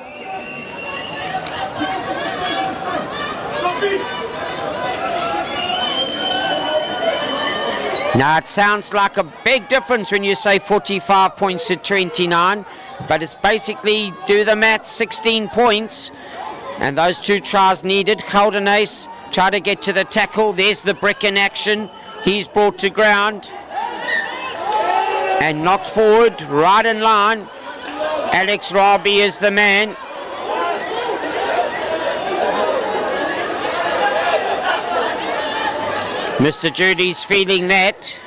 Now it sounds like a big difference when you say 45 points to 29, but it's basically, do the maths, 16 points, and those two tries needed. Houdenace try to get to the tackle. There's the brick in action. He's brought to ground and knocked forward, right in line. Alex Rugby is the man. Mr. Judy's feeling that.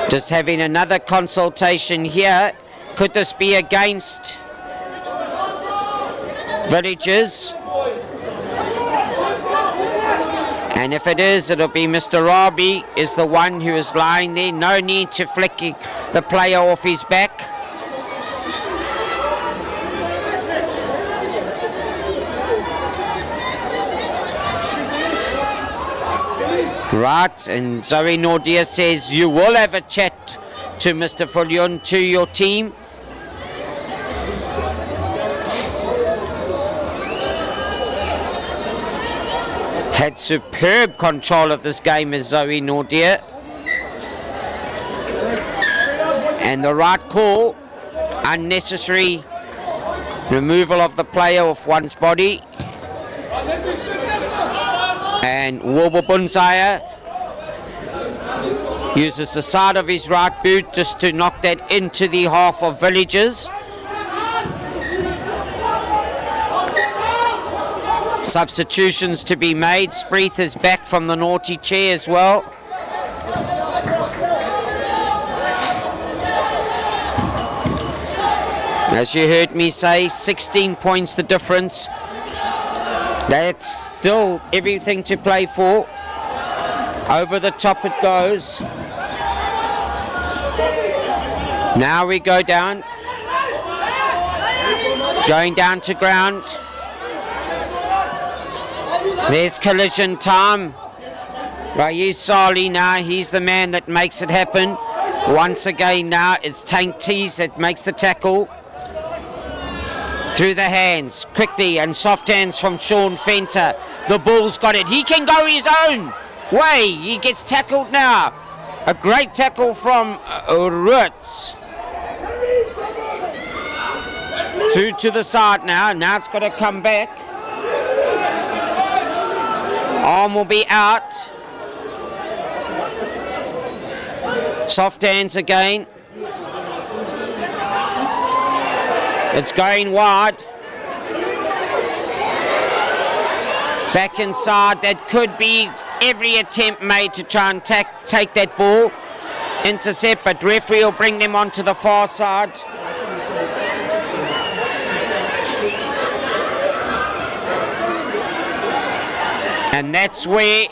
Just having another consultation here. Could this be against Villages? And if it is, it'll be Mr. Rugby is the one who is lying there. No need to flick the player off his back. Right, and Zoe Nordia says you will have a chat to Mr. Fullion, to your team. Had superb control of this game as Zoe Nordia. And the right call, unnecessary Removal of the player off one's body. And Wilbur Bunzaya uses the side of his right boot just to knock that into the half of Villagers. Substitutions to be made. Spreeth is back from the naughty chair as well. As you heard me say, 16 points the difference. That's still everything to play for. Over the top it goes. Now we go down. Going down to ground. There's collision time. Rayez Sali now, he's the man that makes it happen. Once again now, it's Tank Tees that makes the tackle. Through the hands, quickly, and soft hands from Sean Fenter. The Bull's got it. He can go his own way. He gets tackled now. A great tackle from Roots. Through to the side now. Now it's got to come back. Arm will be out. Soft hands again. It's going wide. Back inside. That could be every attempt made to try and take that ball. Intercept, but referee will bring them onto the far side. And that's where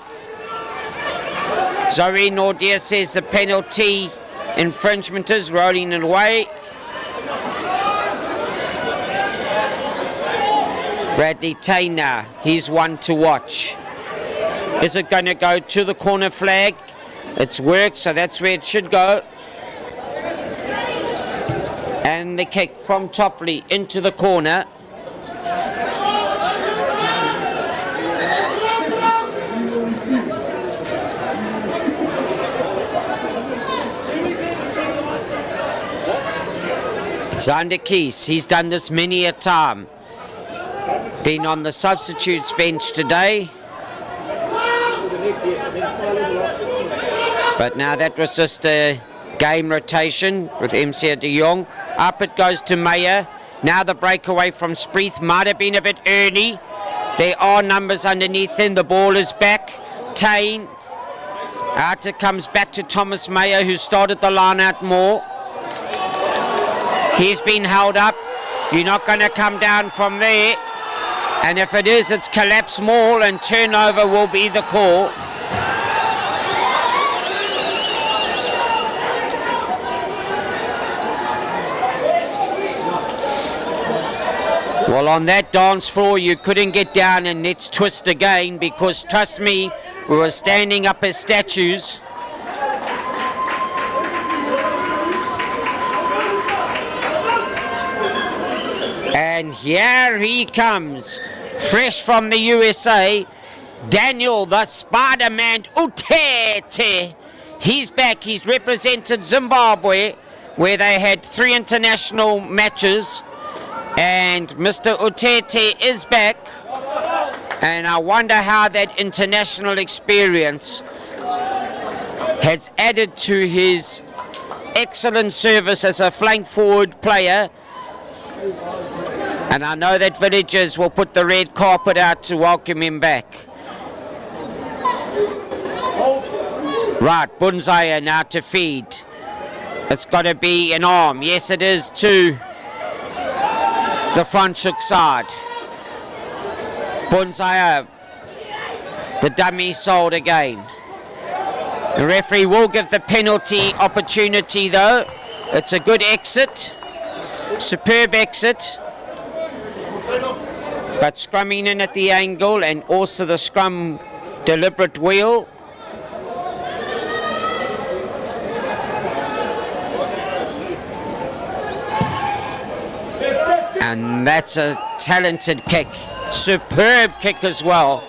Zoe Nordia says the penalty infringement is, rolling it away. Bradley Tainer, he's one to watch. Is it going to go to the corner flag? It's worked, so that's where it should go. And the kick from Topley into the corner. Xander Keys, he's done this many a time. Been on the substitutes bench today. But now that was just a game rotation with MC de Jong. Up it goes to Meyer. Now the breakaway from Spreeth might have been a bit early. There are numbers underneath him. The ball is back. Tain. Out it comes back to Thomas Meyer, who started the line out more. He's been held up. You're not going to come down from there. And if it is, it's collapse maul and turnover will be the call. Well, on that dance floor, you couldn't get down, and let's twist again, because trust me, we were standing up as statues. And here he comes, fresh from the USA, Daniel the Spider-Man Utete. He's back. He's represented Zimbabwe, where they had 3 international matches. And Mr. Utete is back. And I wonder how that international experience has added to his excellent service as a flank forward player. And I know that Villagers will put the red carpet out to welcome him back. Right, Bunzaya now to feed. It's got to be an arm. Yes, it is to the FRANSCHHOEK side. Bunzaya, the dummy sold again. The referee will give the penalty opportunity though. It's a good exit. Superb exit. But scrumming in at the angle, and also the scrum deliberate wheel. And that's a talented kick. Superb kick as well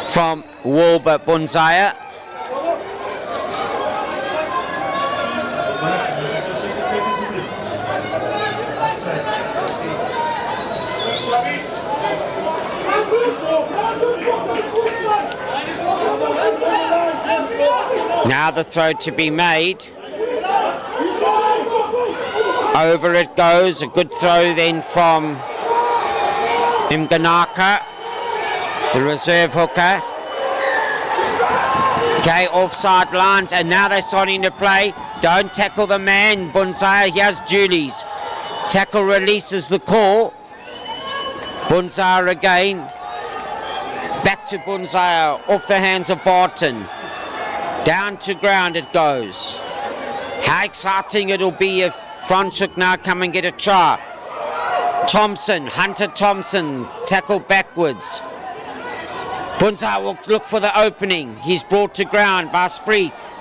from Wilbur Bunzaya. Now the throw to be made. Over it goes. A good throw then from Mganaka, the reserve hooker. Okay, offside lines, and now they're starting to play. Don't tackle the man, Bunzaya. Here's Julie's. Tackle releases the call. Bunzaya again. Back to Bunzaya, off the hands of Barton. Down to ground it goes. How exciting it'll be if FRANSCHHOEK now come and get a try. Thompson, Hunter Thompson, tackle backwards. Bunzaya will look for the opening. He's brought to ground by Spreeth.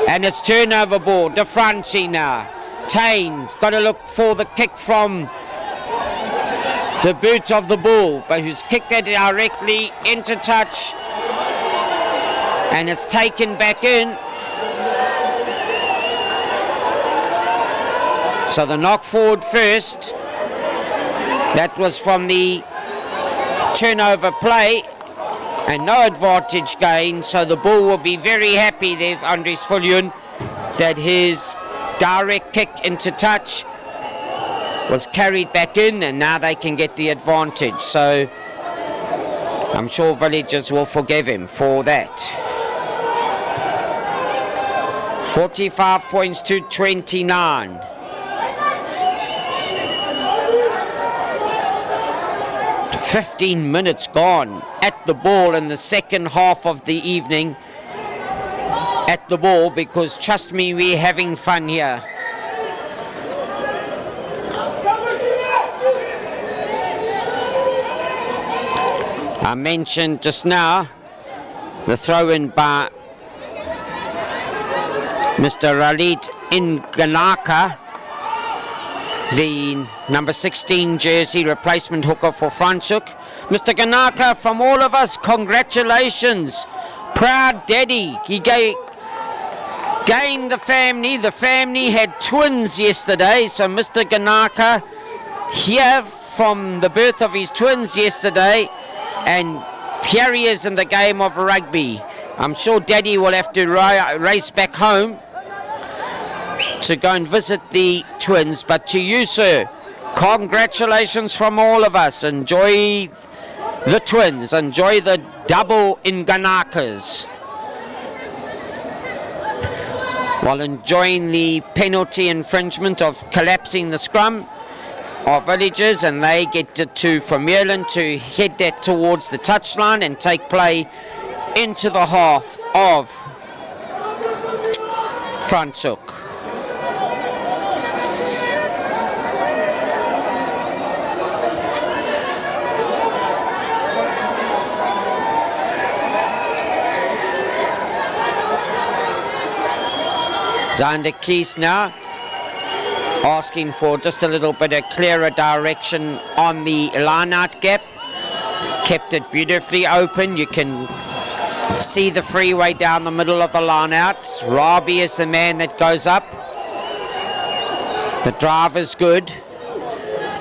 And it's turnover ball, De Franchi now. Tane's got to look for the kick from the boot of the ball, but who's kicked it directly into touch. And it's taken back in. So the knock forward first. That was from the turnover play. And no advantage gain. So the ball will be very happy there, Andries Viljoen, that his direct kick into touch was carried back in, and now they can get the advantage. So I'm sure Villagers will forgive him for that. 45 points to 29. "15 minutes gone at the ball in the second half of the evening. At the ball, because trust me, we're having fun here. I mentioned just now the throw-in by Mr. Raleed Mganaka, the number 16 jersey replacement hooker for FRANSCHHOEK. Mr. Mganaka, from all of us, congratulations. Proud daddy. He gained the family. The family had twins yesterday, so Mr. Mganaka here from the birth of his twins yesterday, and here he is in the game of rugby. I'm sure Daddy will have to race back home to go and visit the twins. But to you, sir, congratulations from all of us. Enjoy the twins. Enjoy the double Mganakas. While enjoying the penalty infringement of collapsing the scrum of Villagers, and they get to Vermeulen to head that towards the touchline and take play into the half of FRANSCHHOEK. Zander Keys now asking for just a little bit of clearer direction on the line-out gap. Kept it beautifully open. You can see the freeway down the middle of the line-out. Rabi is the man that goes up. The driver's good.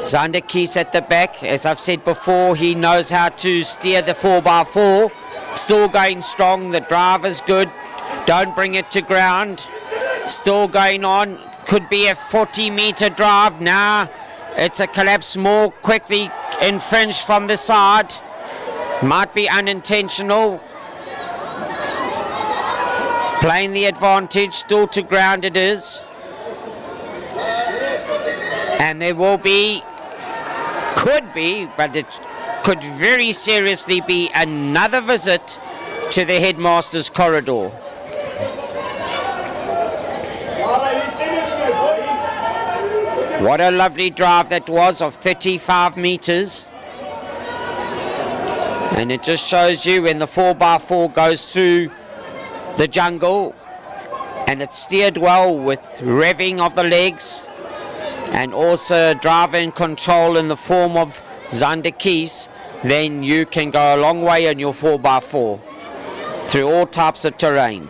Zander Keys at the back. As I've said before, he knows how to steer the 4x4. Still going strong. The driver's good. Don't bring it to ground. Still going on. Could be a 40-meter drive. Now it's a collapse more quickly infringed from the side. Might be unintentional. Playing the advantage. Still to ground it is. And there will be, could be, but it could very seriously be another visit to the headmaster's corridor. What a lovely drive that was of 35 meters. And it just shows you when the 4x4 goes through the jungle and it's steered well with revving of the legs and also driver and control in the form of Zander Keys, then you can go a long way in your 4x4 through all types of terrain.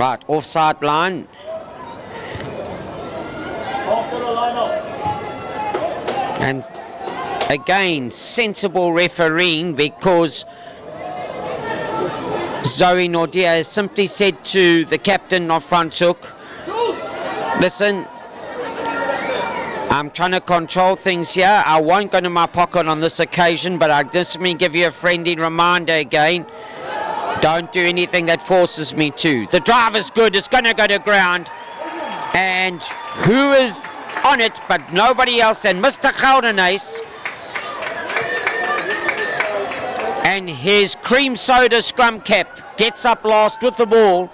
Right, offside line. And again, sensible refereeing, because Zoe Nordia has simply said to the captain of FRANSCHHOEK, listen, I'm trying to control things here. I won't go to my pocket on this occasion, but I just let me give you a friendly reminder again. Don't do anything that forces me to. The drive is good. It's going to go to ground. And who is on it but nobody else than Mr. Geldenhuys. And his cream soda scrum cap gets up last with the ball.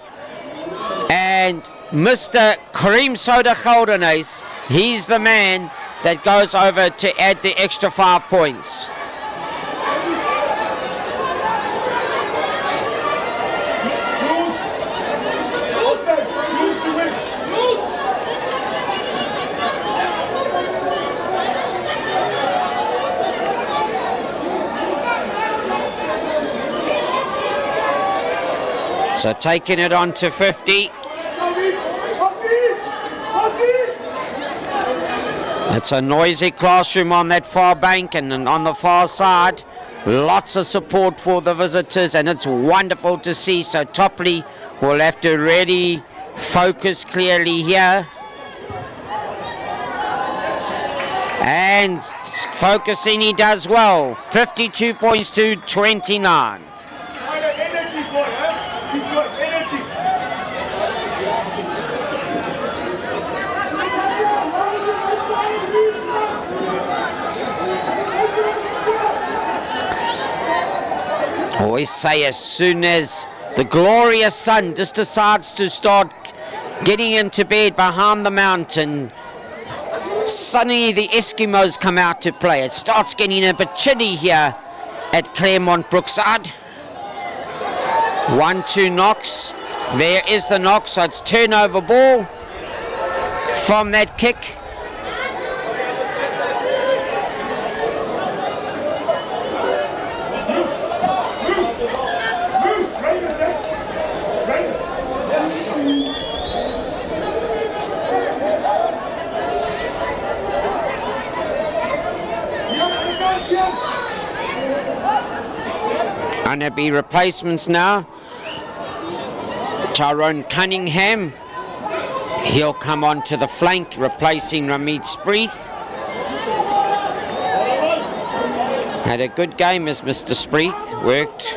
And Mr. Cream Soda Geldenhuys, he's the man that goes over to add the extra 5 points. So taking it on to 50. It's a noisy classroom on that far bank, and on the far side, lots of support for the visitors, and it's wonderful to see. So Topley will have to really focus clearly here. And focusing he does well. 52 points to 29. Always say, as soon as the glorious sun just decides to start getting into bed behind the mountain, suddenly the Eskimos come out to play. It starts getting a bit chilly here at Claremont Brookside. 1-2 knocks. There is the knock, so it's turnover ball from that kick. And there'll be replacements now. Tyrone Cunningham, he'll come on to the flank, replacing Ramit Spreeth. Had a good game as Mr. Spreeth worked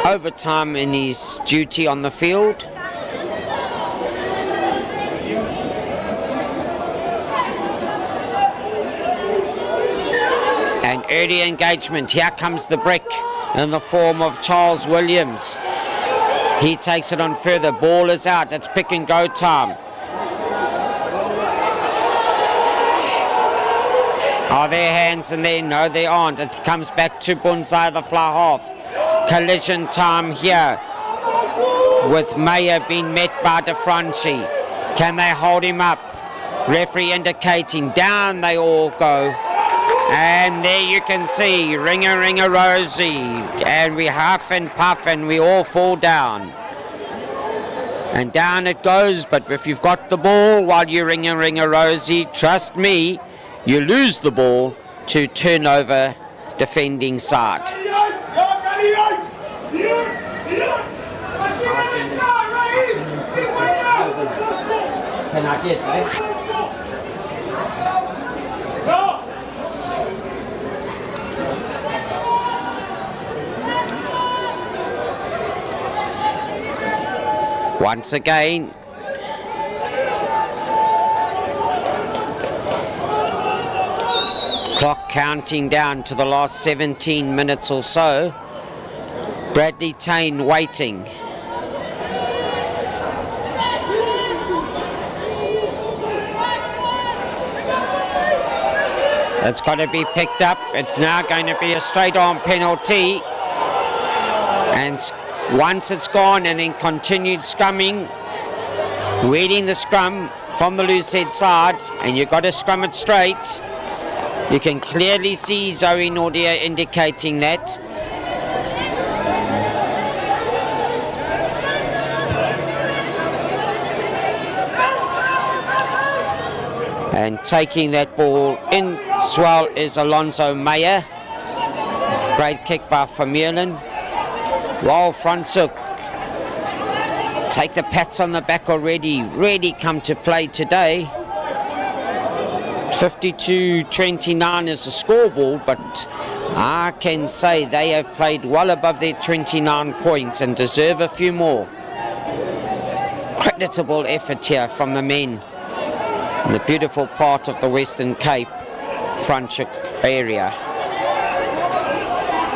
overtime in his duty on the field. And early engagement. Here comes the brick in the form of Charles Williams. He takes it on further. Ball is out. It's pick and go time. Are there hands in there? No, there aren't. It comes back to Bunzai, the fly half. Collision time here, with Meyer being met by De Franchi. Can they hold him up? Referee indicating down they all go. And there you can see Ringa Ringa Rosie, and we huff and puff and we all fall down. And down it goes, but if you've got the ball while you're Ringa Ringa Rosie, trust me, you lose the ball to turnover defending side. Can I get that? Once again, clock counting down to the last 17 minutes or so. Bradley Tain waiting. It's got to be picked up. It's now going to be a straight on penalty. And once it's gone, and then continued scrumming, weeding the scrum from the loose head side, and you've got to scrum it straight. You can clearly see Zoe Nordia indicating that. And taking that ball in as well is Alonso Meyer. Great kick by Vermeulen. While FRANSCHHOEK take the pats on the back already, really come to play today. 52-29 is the scoreboard, but I can say they have played well above their 29 points and deserve a few more. Creditable effort here from the men in the beautiful part of the Western Cape, FRANSCHHOEK area.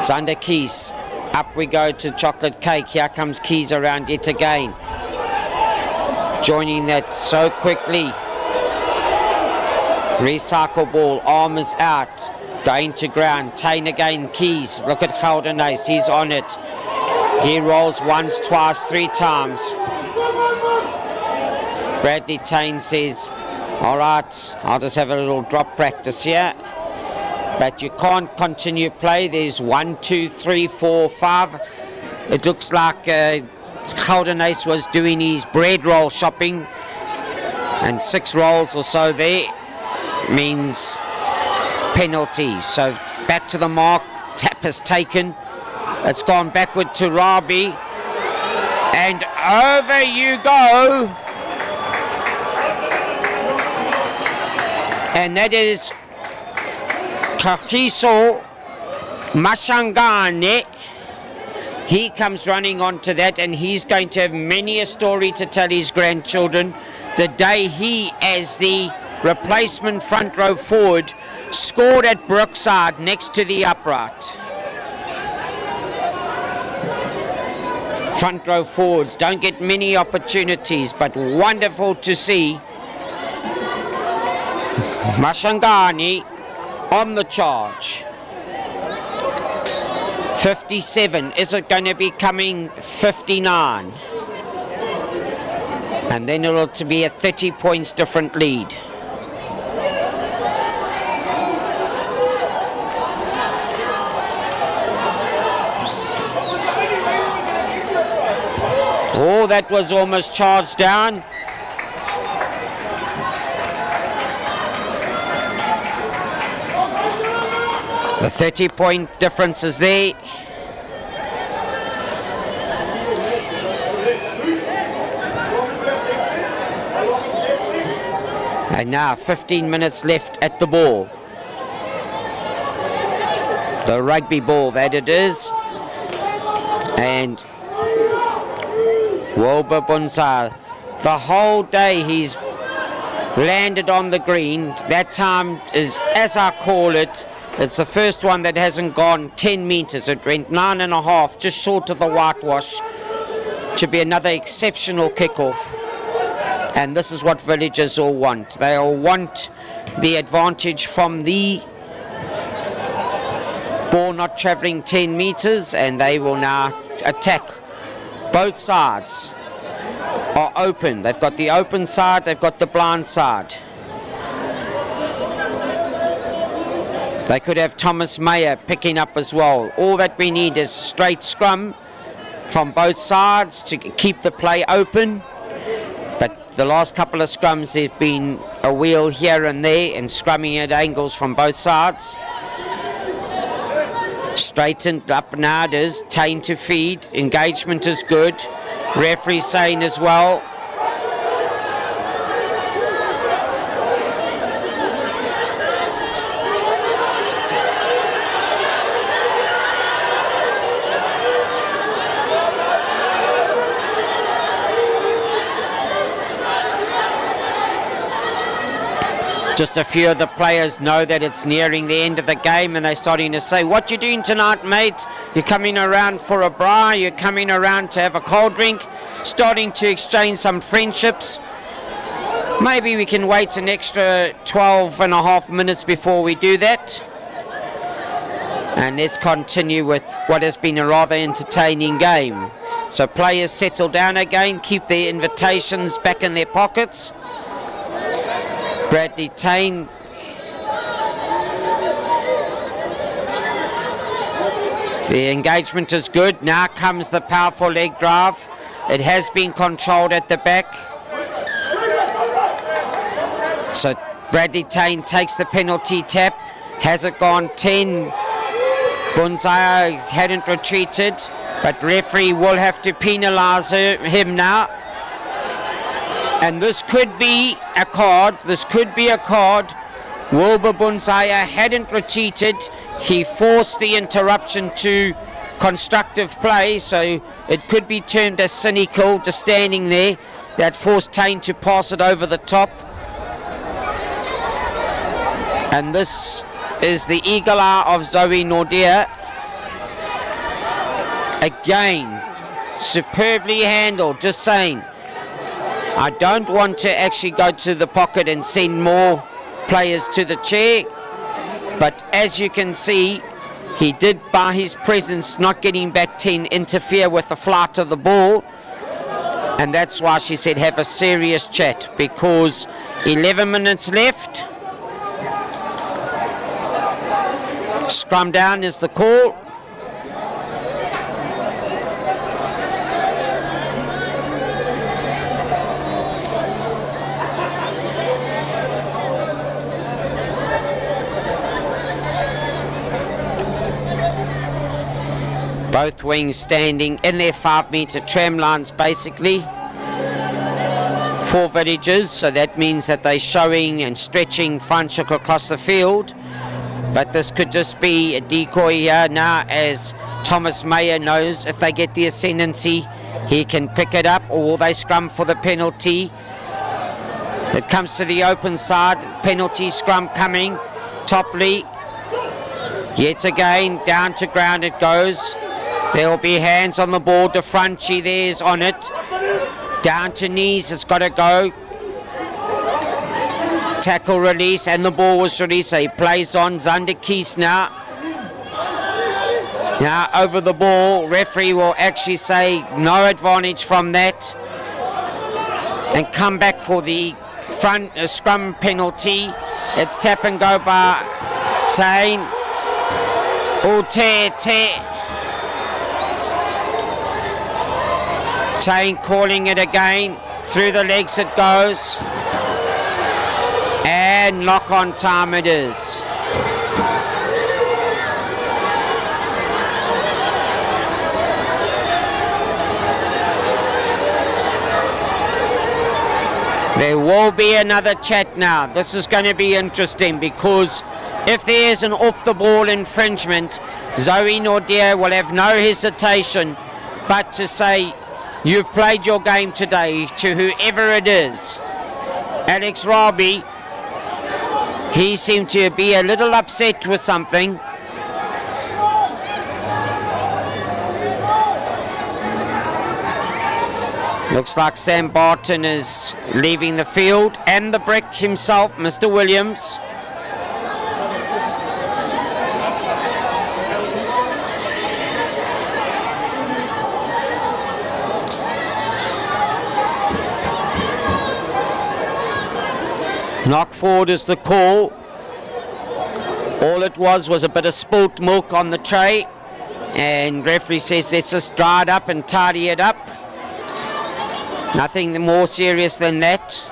Zander Keys, up we go to chocolate cake. Here comes Keys around yet again. Joining that so quickly. Recycle ball, arm is out. Going to ground, Tain again, Keys. Look at Geldenhuys, he's on it. He rolls once, twice, 3 times. Bradley Tain says, all right, I'll just have a little drop practice here. But you can't continue play. There's 1, 2, 3, 4, 5. It looks like Geldenhuys was doing his bread roll shopping. And 6 rolls or so there means penalty. So back to the mark, tap is taken. It's gone backward to Rugby. And over you go. And that is Kagiso Mashangane. He comes running onto that, and he's going to have many a story to tell his grandchildren the day he, as the replacement front row forward, scored at Brookside next to the upright. Front row forwards don't get many opportunities, but wonderful to see. Mashangani on the charge. 57, is it going to be coming 59? And then it'll to be a 30 points different lead. Oh, that was almost charged down. The 30-point difference is there. And now 15 minutes left at the ball. The rugby ball that it is. And Wilbur Bunzar, the whole day he's landed on the green. That time is, as I call it, it's the first one that hasn't gone 10 meters. It went 9.5, just short of the whitewash, to be another exceptional kickoff. And this is what villagers all want. They all want the advantage from the ball not traveling 10 meters, and they will now attack. Both sides are open. They've got the open side, they've got the blind side. They could have Thomas Meyer picking up as well. All that we need is straight scrum from both sides to keep the play open. But the last couple of scrums, there've been a wheel here and there and scrumming at angles from both sides. Straightened up now it is. Tain to feed. Engagement is good. Referee saying as well. Just a few of the players know that it's nearing the end of the game, and they're starting to say, what you doing tonight, mate? You're coming around for a bra, you're coming around to have a cold drink, starting to exchange some friendships. Maybe we can wait an extra 12.5 minutes before we do that. And let's continue with what has been a rather entertaining game. So players settle down again, keep their invitations back in their pockets. Bradley Tain the engagement is good. Now comes the powerful leg drive. It has been controlled at the back. So Bradley Tain takes the penalty tap. Has it gone 10? Bunzaya hadn't retreated, but referee will have to penalise him now. And this could be a card. This could be a card. Wilbur Bunzaya hadn't retreated. He forced the interruption to constructive play, so it could be termed as cynical, just standing there. That forced Tain to pass it over the top. And this is the eagle eye of Zoe Nordia. Again, superbly handled, just saying. I don't want to actually go to the pocket and send more players to the chair, but as you can see, he did, by his presence not getting back 10, interfere with the flight of the ball, and that's why she said have a serious chat, because 11 minutes left. Scrum down is the call. Both wings standing in their 5-metre tram lines basically. 4 villages, so that means that they're showing and stretching FRANSCHHOEK across the field. But this could just be a decoy here now, as Thomas Mayer knows if they get the ascendancy, he can pick it up, or will they scrum for the penalty? It comes to the open side, penalty scrum coming. Topley, yet again, down to ground it goes. There will be hands on the ball. De Franchi there's on it. Down to knees, it's got to go. Tackle release, and the ball was released. So he plays on. Zander Kies now. Now over the ball. Referee will actually say no advantage from that, and come back for the front scrum penalty. It's tap and go by Tain. Oh, tear. Tain calling it again. Through the legs it goes. And lock on time it is. There will be another chat now. This is going to be interesting, because if there is an off-the-ball infringement, Zoe Nordia will have no hesitation but to say, you've played your game today, to whoever it is. Alex Rugby, he seemed to be a little upset with something. Looks like Sam Barton is leaving the field, and the brick himself, Mr. Williams. Knock forward is the call. All it was a bit of spilt milk on the tray, and referee says let's just dry it up and tidy it up. Nothing more serious than that.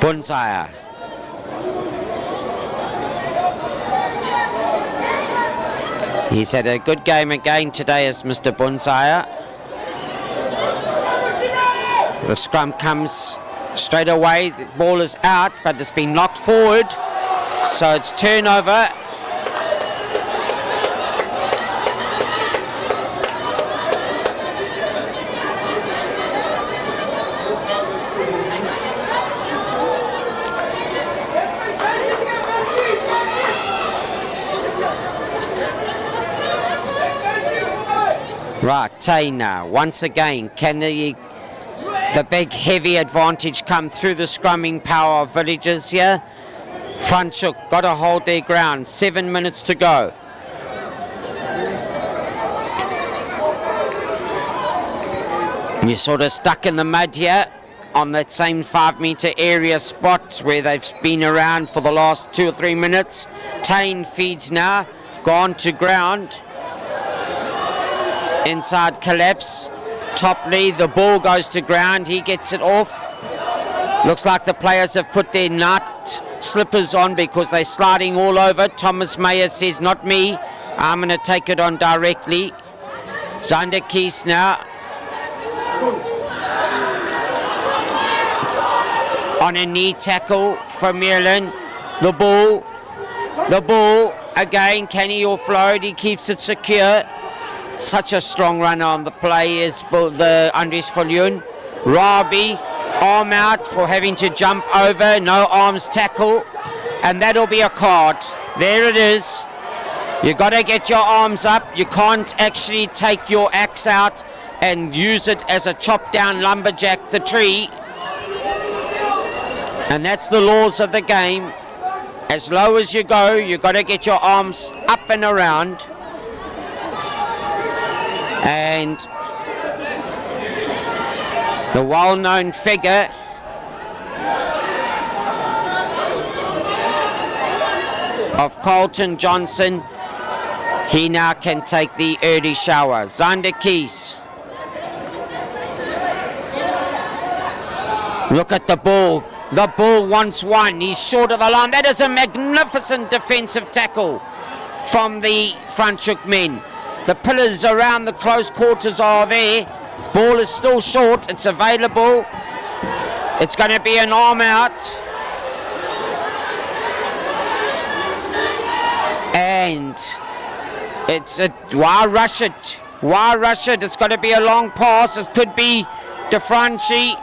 Bunzaya. He's had a good game again today as Mr. Bunzaya. The scrum comes straight away, the ball is out, but it's been knocked forward, so it's turnover. Right, Tain now, once again, can the big heavy advantage come through the scrumming power of villages here? FRANSCHHOEK got to hold their ground, 7 minutes to go. You're sort of stuck in the mud here on that same 5 metre area spot where they've been around for the last 2 or 3 minutes. Tane feeds now, gone to ground. Inside collapse. Topley, the ball goes to ground, he gets it off. Looks like the players have put their night slippers on because they're sliding all over. Thomas Mayer says, not me, I'm going to take it on directly. Zander Kies now. On a knee tackle from Maryland. The ball again, can he offload? He keeps it secure. Such a strong runner on the play is the Andries Viljoen. Rugby, arm out for having to jump over, no arms tackle, and that'll be a card. There it is. You got to get your arms up. You can't actually take your axe out and use it as a chop down lumberjack the tree. And that's the laws of the game. As low as you go, you got to get your arms up and around. And the well-known figure of Carlton Johnson, he now can take the early shower. Zander Kies. Look at the ball. The ball wants one. He's short of the line. That is a magnificent defensive tackle from the FRANSCHHOEK men. The pillars around the close quarters are there. Ball is still short. It's available. It's going to be an arm out. And it's a why rush it? Why rush it? It's got to be a long pass. It could be DeFranchi.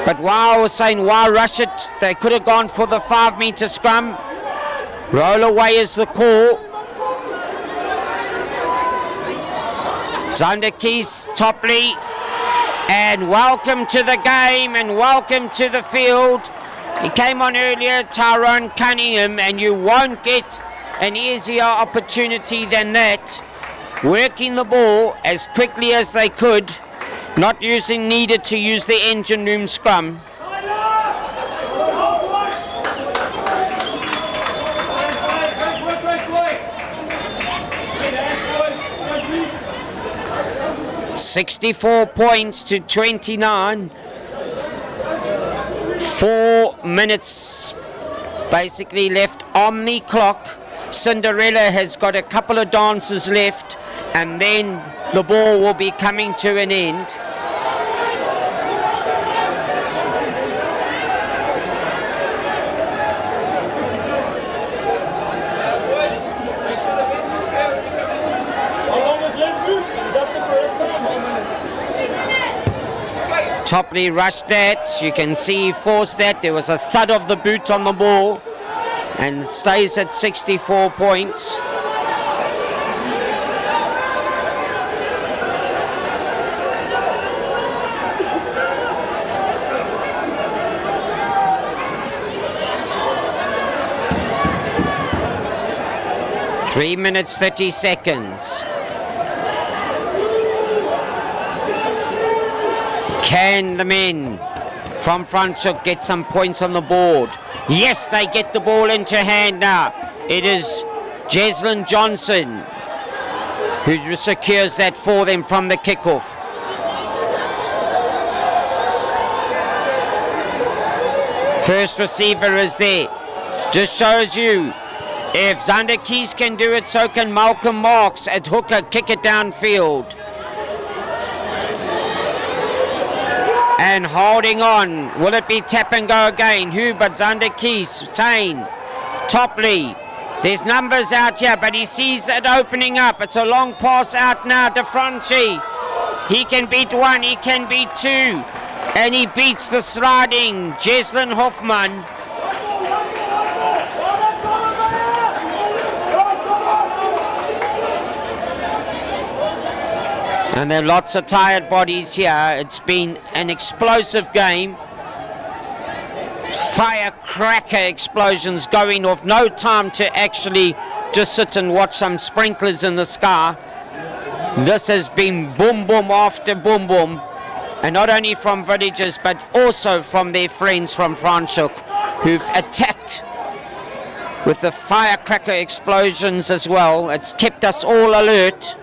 But while I was saying why rush it, they could have gone for the 5 metre scrum. Roll away is the call. Zander Kies, Topley, and welcome to the game and welcome to the field. He came on earlier, Tyrone Cunningham, and you won't get an easier opportunity than that. Working the ball as quickly as they could, not needed to use the engine room scrum. 64 points to 29. 4 minutes basically left on the clock. Cinderella has got a couple of dances left, and then the ball will be coming to an end. Topley rushed that. You can see he forced that. There was a thud of the boot on the ball, and stays at 64 points. Three minutes, 30 seconds. Can the men from FRANSCHHOEK get some points on the board? Yes, they get the ball into hand now. It is Jeslyn Johnson who secures that for them from the kickoff. First receiver is there. Just shows you, if Zander Kies can do it, so can Malcolm Marks at hooker, kick it downfield. And holding on. Will it be tap and go again? Who but Zander Kies? Tane. Topley. There's numbers out here, but he sees it opening up. It's a long pass out now to Franchi. He can beat one, he can beat two. And he beats the sliding Jeslyn Hoffman. And there are lots of tired bodies here. It's been an explosive game. Firecracker explosions going off. No time to actually just sit and watch some sprinklers in the sky. This has been boom boom after boom boom. And not only from villagers, but also from their friends from FRANSCHHOEK, who've attacked with the firecracker explosions as well. It's kept us all alert.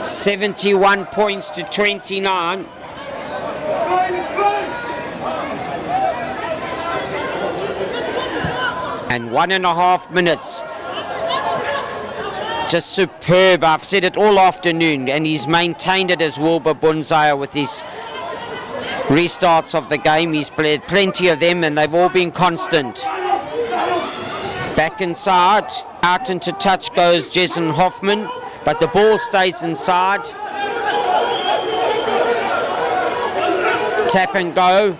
"71 points to 29. And 1.5 minutes. Just superb. I've said it all afternoon, and he's maintained it as Wilbur Bunzaya with his restarts of the game. He's played plenty of them, and they've all been constant. Back inside, out into touch goes Jason Hoffman, but the ball stays inside. Tap and go.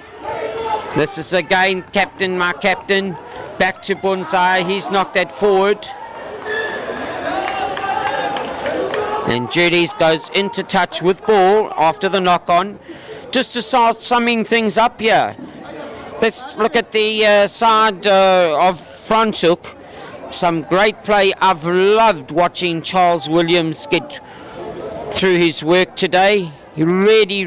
This is again captain, my captain. Back to Bunzaya. He's knocked that forward. And Judy's goes into touch with ball after the knock-on. Just to start summing things up here. Let's look at the side of FRANSCHHOEK. Some great play. I've loved watching Charles Williams get through his work today. He really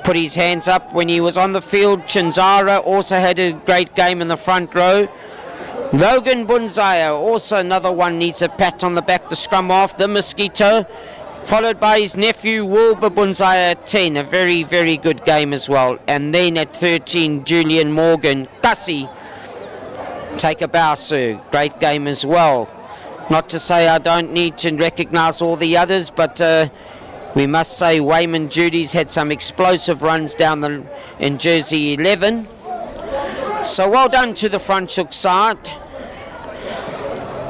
put his hands up when he was on the field. Chinzara also had a great game in the front row. Logan Bunzaya, also another one, needs a pat on the back. The scrum off, the Mosquito, followed by his nephew Wilbur Bunzaya at 10. A very good game as well. And then at 13, Julian Morgan. Gussie, take a bow, sir. Great game as well. Not to say I don't need to recognise all the others, but we must say Wayman Judy's had some explosive runs down in jersey 11. So well done to the FRANSCHHOEK side,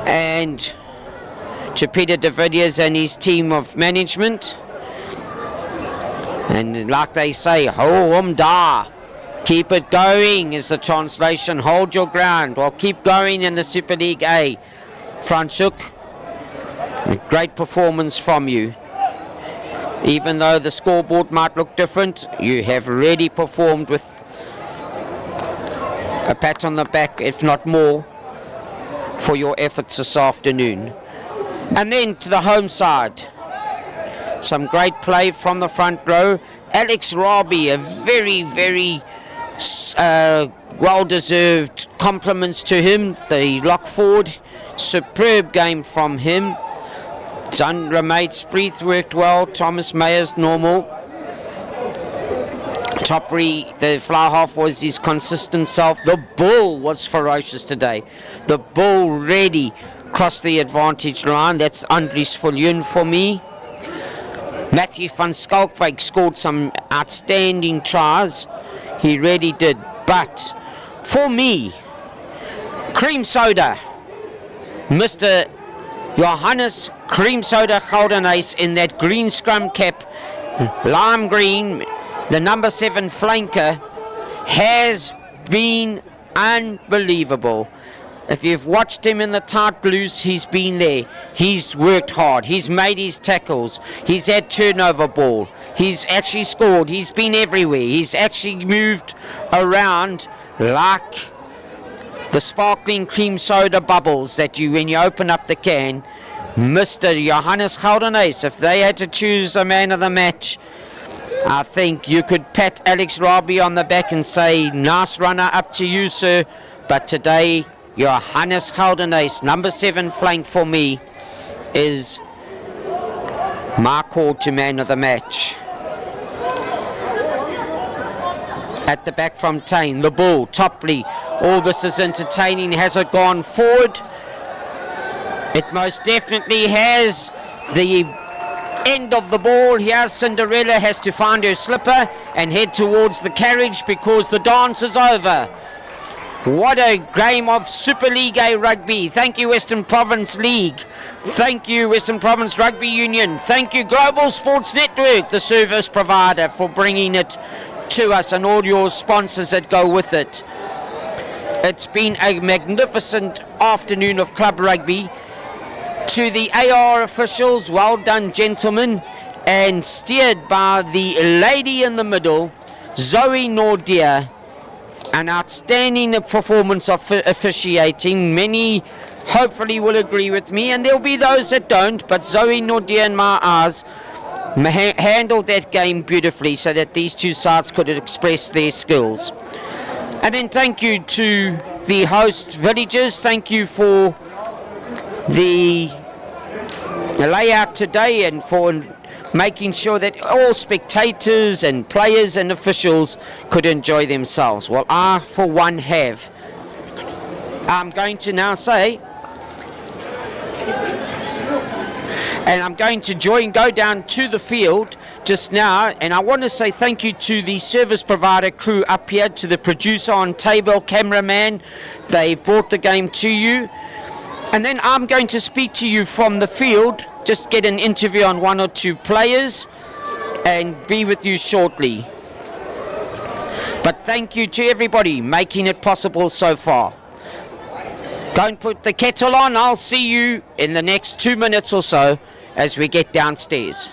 and to Peter de Villiers and his team of management. And like they say, ho da, keep it going is the translation. Hold your ground, or keep going in the Super League A. FRANSCHHOEK, a great performance from you. Even though the scoreboard might look different, you have really performed with a pat on the back, if not more, for your efforts this afternoon. And then to the home side, some great play from the front row. Alex Rugby, a very well-deserved compliments to him. The lock forward, superb game from him. Ramade Spreeth worked well. Thomas Mayers normal. Topri, the fly half, was his consistent self. The bull was ferocious today. The bull really crossed the advantage line. That's Andries Viljoen for me. Matthew van Schalkwyk scored some outstanding tries. He really did. But for me, Cream Soda, Mr. Johannes Cream Soda Geldenhuys in that green scrum cap, lime green, the number 7 flanker, has been unbelievable. If you've watched him in the tight blues, he's been there. He's worked hard. He's made his tackles. He's had turnover ball. He's actually scored. He's been everywhere. He's actually moved around like the sparkling cream soda bubbles that you, when you open up the can. Mr. Johannes Geldenhuys, if they had to choose a man of the match, I think you could pat Alex Rugby on the back and say, nice runner up to you, sir. But today, Johannes Geldenhuys, number 7 flank for me, is my call to man of the match. At the back from Tain, the bull, Topley. All this is entertaining. Has it gone forward? It most definitely has. The end of the ball here, Cinderella has to find her slipper and head towards the carriage because the dance is over. What a game of Super League A rugby. Thank you, Western Province League. Thank you, Western Province Rugby Union. Thank you, Global Sports Network, the service provider, for bringing it to us, and all your sponsors that go with it. It's been a magnificent afternoon of club rugby. To the AR officials, well done, gentlemen, and steered by the lady in the middle, Zoe Nordia. an outstanding performance of officiating. Many hopefully will agree with me, and there'll be those that don't, but Zoe Nordia and Ma'az handled that game beautifully so that these two sides could express their skills. And then thank you to the host villages. Thank you for the layout today and for making sure that all spectators and players and officials could enjoy themselves. Well, I for one have. I'm going to now say, and I'm going to go down to the field just now, and I want to say thank you to the service provider crew up here, to the producer on table, cameraman. They've brought the game to you. And then I'm going to speak to you from the field, just get an interview on one or two players, and be with you shortly. But thank you to everybody making it possible so far. Don't put the kettle on. I'll see you in the next 2 minutes or so as we get downstairs.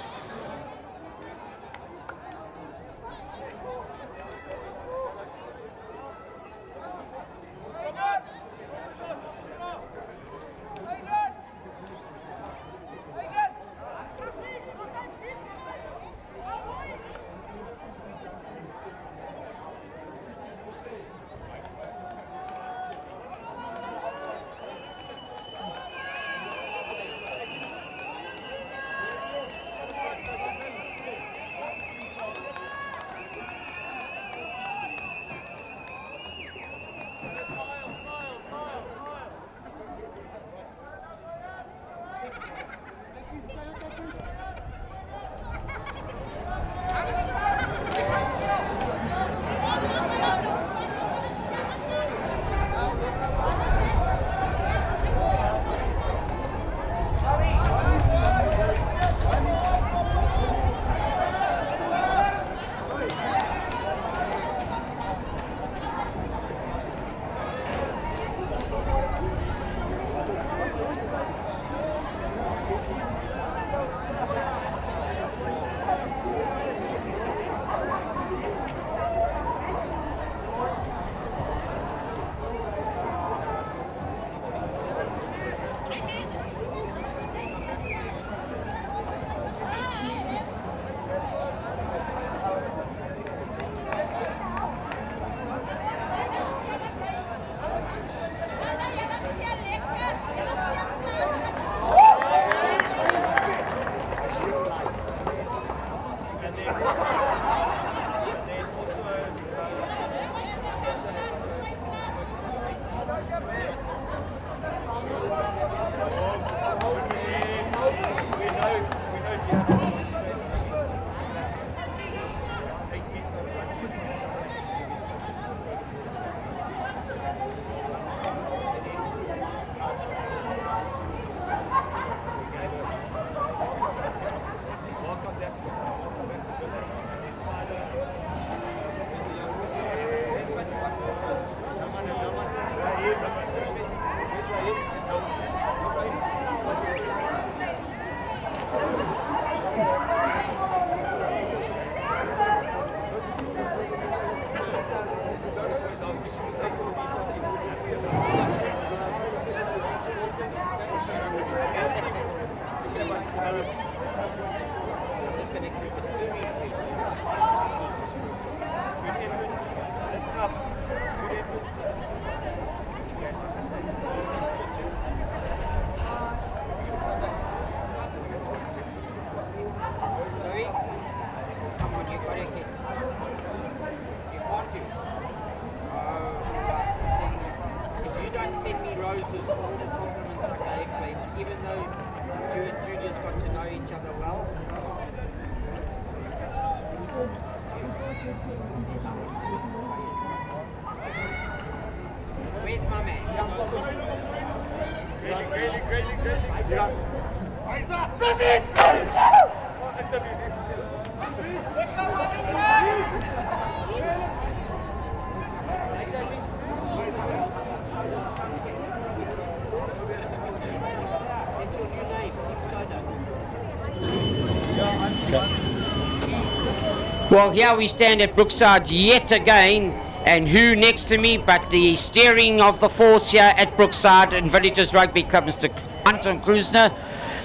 Well, here we stand at Brookside yet again, And who next to me but the steering of the force here at Brookside and Villagers Rugby Club, Mr. Anton Krusner.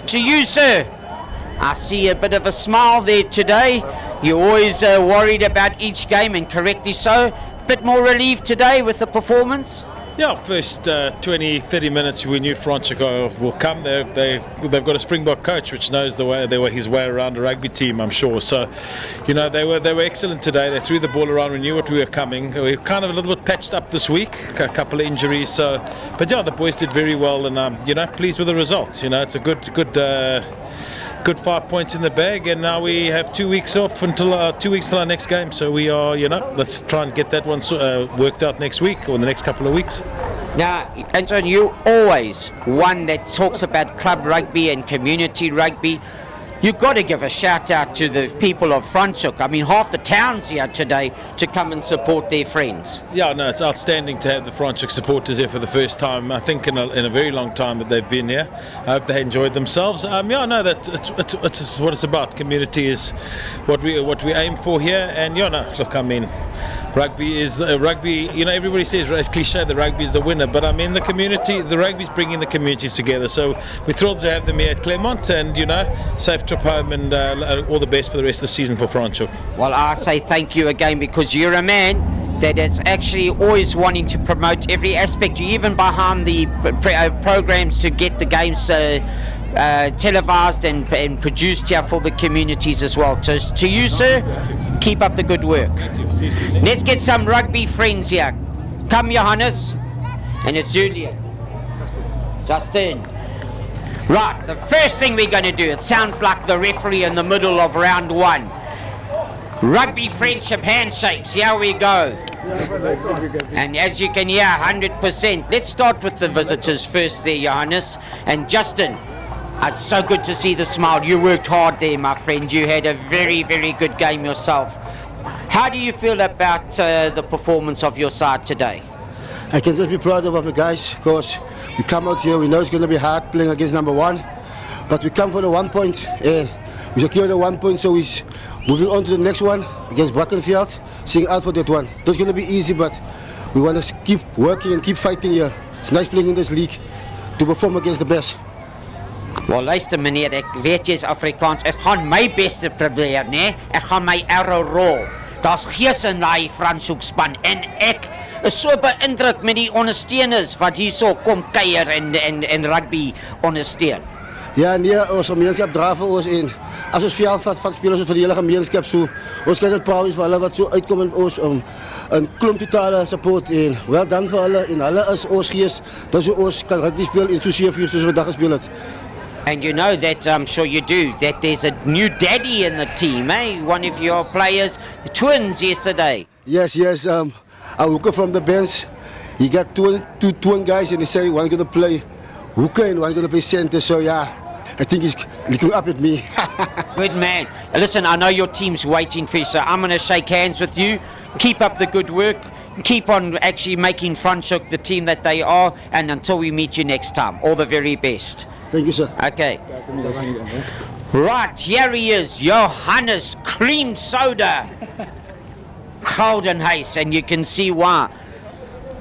To you, sir. I see a bit of a smile there today. You're always worried about each game, and correctly so. Bit more relief today with the performance? Yeah, first 20-30 minutes we knew FRANSCHHOEK will come. They've got a Springbok coach which knows his way around a rugby team, I'm sure. So, you know, they were excellent today. They threw the ball around. We knew what we were coming. We were kind of a little bit patched up this week, a couple of injuries. So, but yeah, the boys did very well, and you know, pleased with the results. You know, it's a good 5 points in the bag, and now we have 2 weeks off until 2 weeks till our next game. So we are, you know, let's try and get that one worked out next week or in the next couple of weeks. Now, Anton, you're always one that talks about club rugby and community rugby. You've got to give a shout out to the people of FRANSCHHOEK. I mean, half the town's here today to come and support their friends. Yeah, no, it's outstanding to have the FRANSCHHOEK supporters here for the first time, I think, in a very long time that they've been here. I hope they enjoyed themselves. Yeah, no, it's what it's about. Community is what we aim for here. And yeah, no, look, I mean, rugby is rugby. You know, everybody says it's cliche that rugby is the winner, but I mean, the rugby's bringing the communities together. So we're thrilled to have them here at Claremont, and you know, safe trip home, and all the best for the rest of the season for FRANSCHHOEK. Well, I say thank you again, because you're a man that is actually always wanting to promote every aspect. You're even behind the programs to get the games televised and produced here for the communities as well. So to you, sir, keep up the good work. Let's get some rugby friends here. Come, Johannes. And it's Julian. Justin. Right, the first thing we're going to do, it sounds like the referee in the middle of round one. Rugby friendship handshakes, here we go. And as you can hear, 100%. Let's start with the visitors first there, Johannes. And Justin, it's so good to see the smile. You worked hard there, my friend. You had a very, very good game yourself. How do you feel about the performance of your side today? I can just be proud of the guys, because we come out here, we know it's going to be hard playing against number one, but we come for the 1 point, and we secure the 1 point, so we're moving on to the next one against Brackenfield, seeing out for that one. It's not going to be easy, but we want to keep working and keep fighting here. It's nice playing in this league to perform against the best. Wel luister meneer, ek weet jy is Afrikaans. Ek gaan my beste probeer, né? Ek gaan my arrow roll. Daar's gees in daai FRANSCHHOEK span, en ek is so beïndruk met die ondersteuners wat hierso kom kuier en rugby ondersteun. Ja, nee, ons gemeenskap dra vir ons in. As ons veld van spelers vir die hele gemeenskap, so ons kan dit praat vir hulle wat so uitkom in ons 'n klomp totale support, en wel dan vir hulle, en hulle is ons gees, dat ons kan rugby speel en so seer vir soos vandag gespeel het. And you know that, I'm sure you do, that there's a new daddy in the team, eh? One of your players, twins yesterday. Yes, a hooker from the bench. He got two twin guys, and he said one going to play hooker and one going to play center. So yeah, I think he's looking up at me. Good man. Listen, I know your team's waiting for you, so I'm going to shake hands with you. Keep up the good work. Keep on actually making FRANSCHHOEK the team that they are, and until we meet you next time, all the very best. Thank you, sir. Okay. Right, here he is, Johannes Cream Soda. Golden Haze, and you can see why.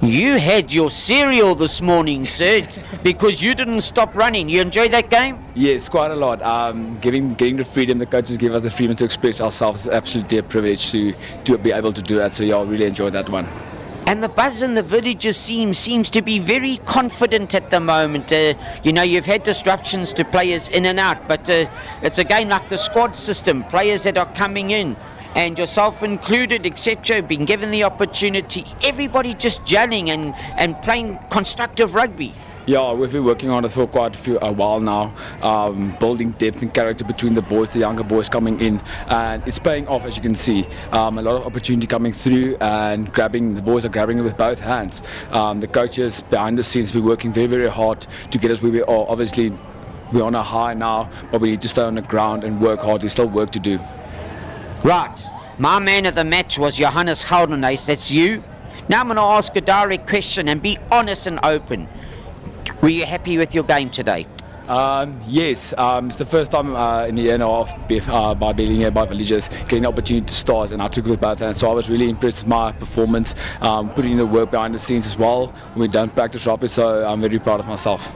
You had your cereal this morning, sir, because you didn't stop running. You enjoyed that game? Yes, quite a lot. Getting the freedom, the coaches give us the freedom to express ourselves. It's absolutely a privilege to be able to do that. So yeah, I really enjoyed that one. And the buzz in the Villagers seems to be very confident at the moment. You know, you've had disruptions to players in and out, but it's again like the squad system, players that are coming in, and yourself included, etc., being given the opportunity, everybody just gelling and playing constructive rugby. Yeah, we've been working on it for quite a while now, building depth and character between the boys, the younger boys coming in, and it's paying off, as you can see. A lot of opportunity coming through, and the boys are grabbing it with both hands. The coaches behind the scenes be working very, very hard to get us where we are. Obviously, we're on a high now, but we need to stay on the ground and work hard. There's still work to do. Right, my man of the match was Johannes Goldenhuis. That's you. Now I'm going to ask a direct question and be honest and open. Were you happy with your game today? Yes, it's the first time in a year and a half by being here by Villagers, getting the opportunity to start, and I took it with both hands. So I was really impressed with my performance, putting in the work behind the scenes as well. We don't practice rugby, so I'm very proud of myself.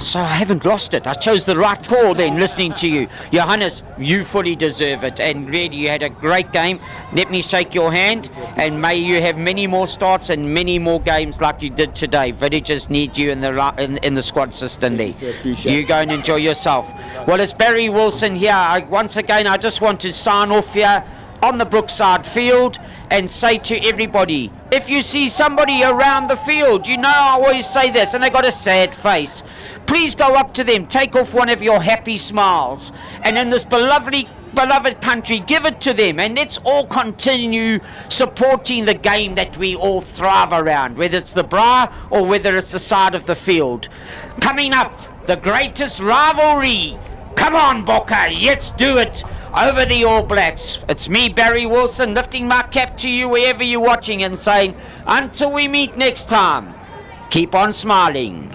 So I haven't lost it. I chose the right call then, listening to you. Johannes, you fully deserve it. And really, you had a great game. Let me shake your hand, and may you have many more starts and many more games like you did today. Villagers need you in the squad system there. You go and enjoy yourself. Well, it's Barry Wilson here. Once again, I just want to sign off here on the Brookside field and say to everybody, if you see somebody around the field, you know I always say this, and they got a sad face, please go up to them, take off one of your happy smiles, and in this beloved country, give it to them, and let's all continue supporting the game that we all thrive around, whether it's the bra or whether it's the side of the field. Coming up, the greatest rivalry. Come on, Boca, let's do it over the All Blacks. It's me, Barry Wilson, lifting my cap to you wherever you're watching and saying, until we meet next time, keep on smiling.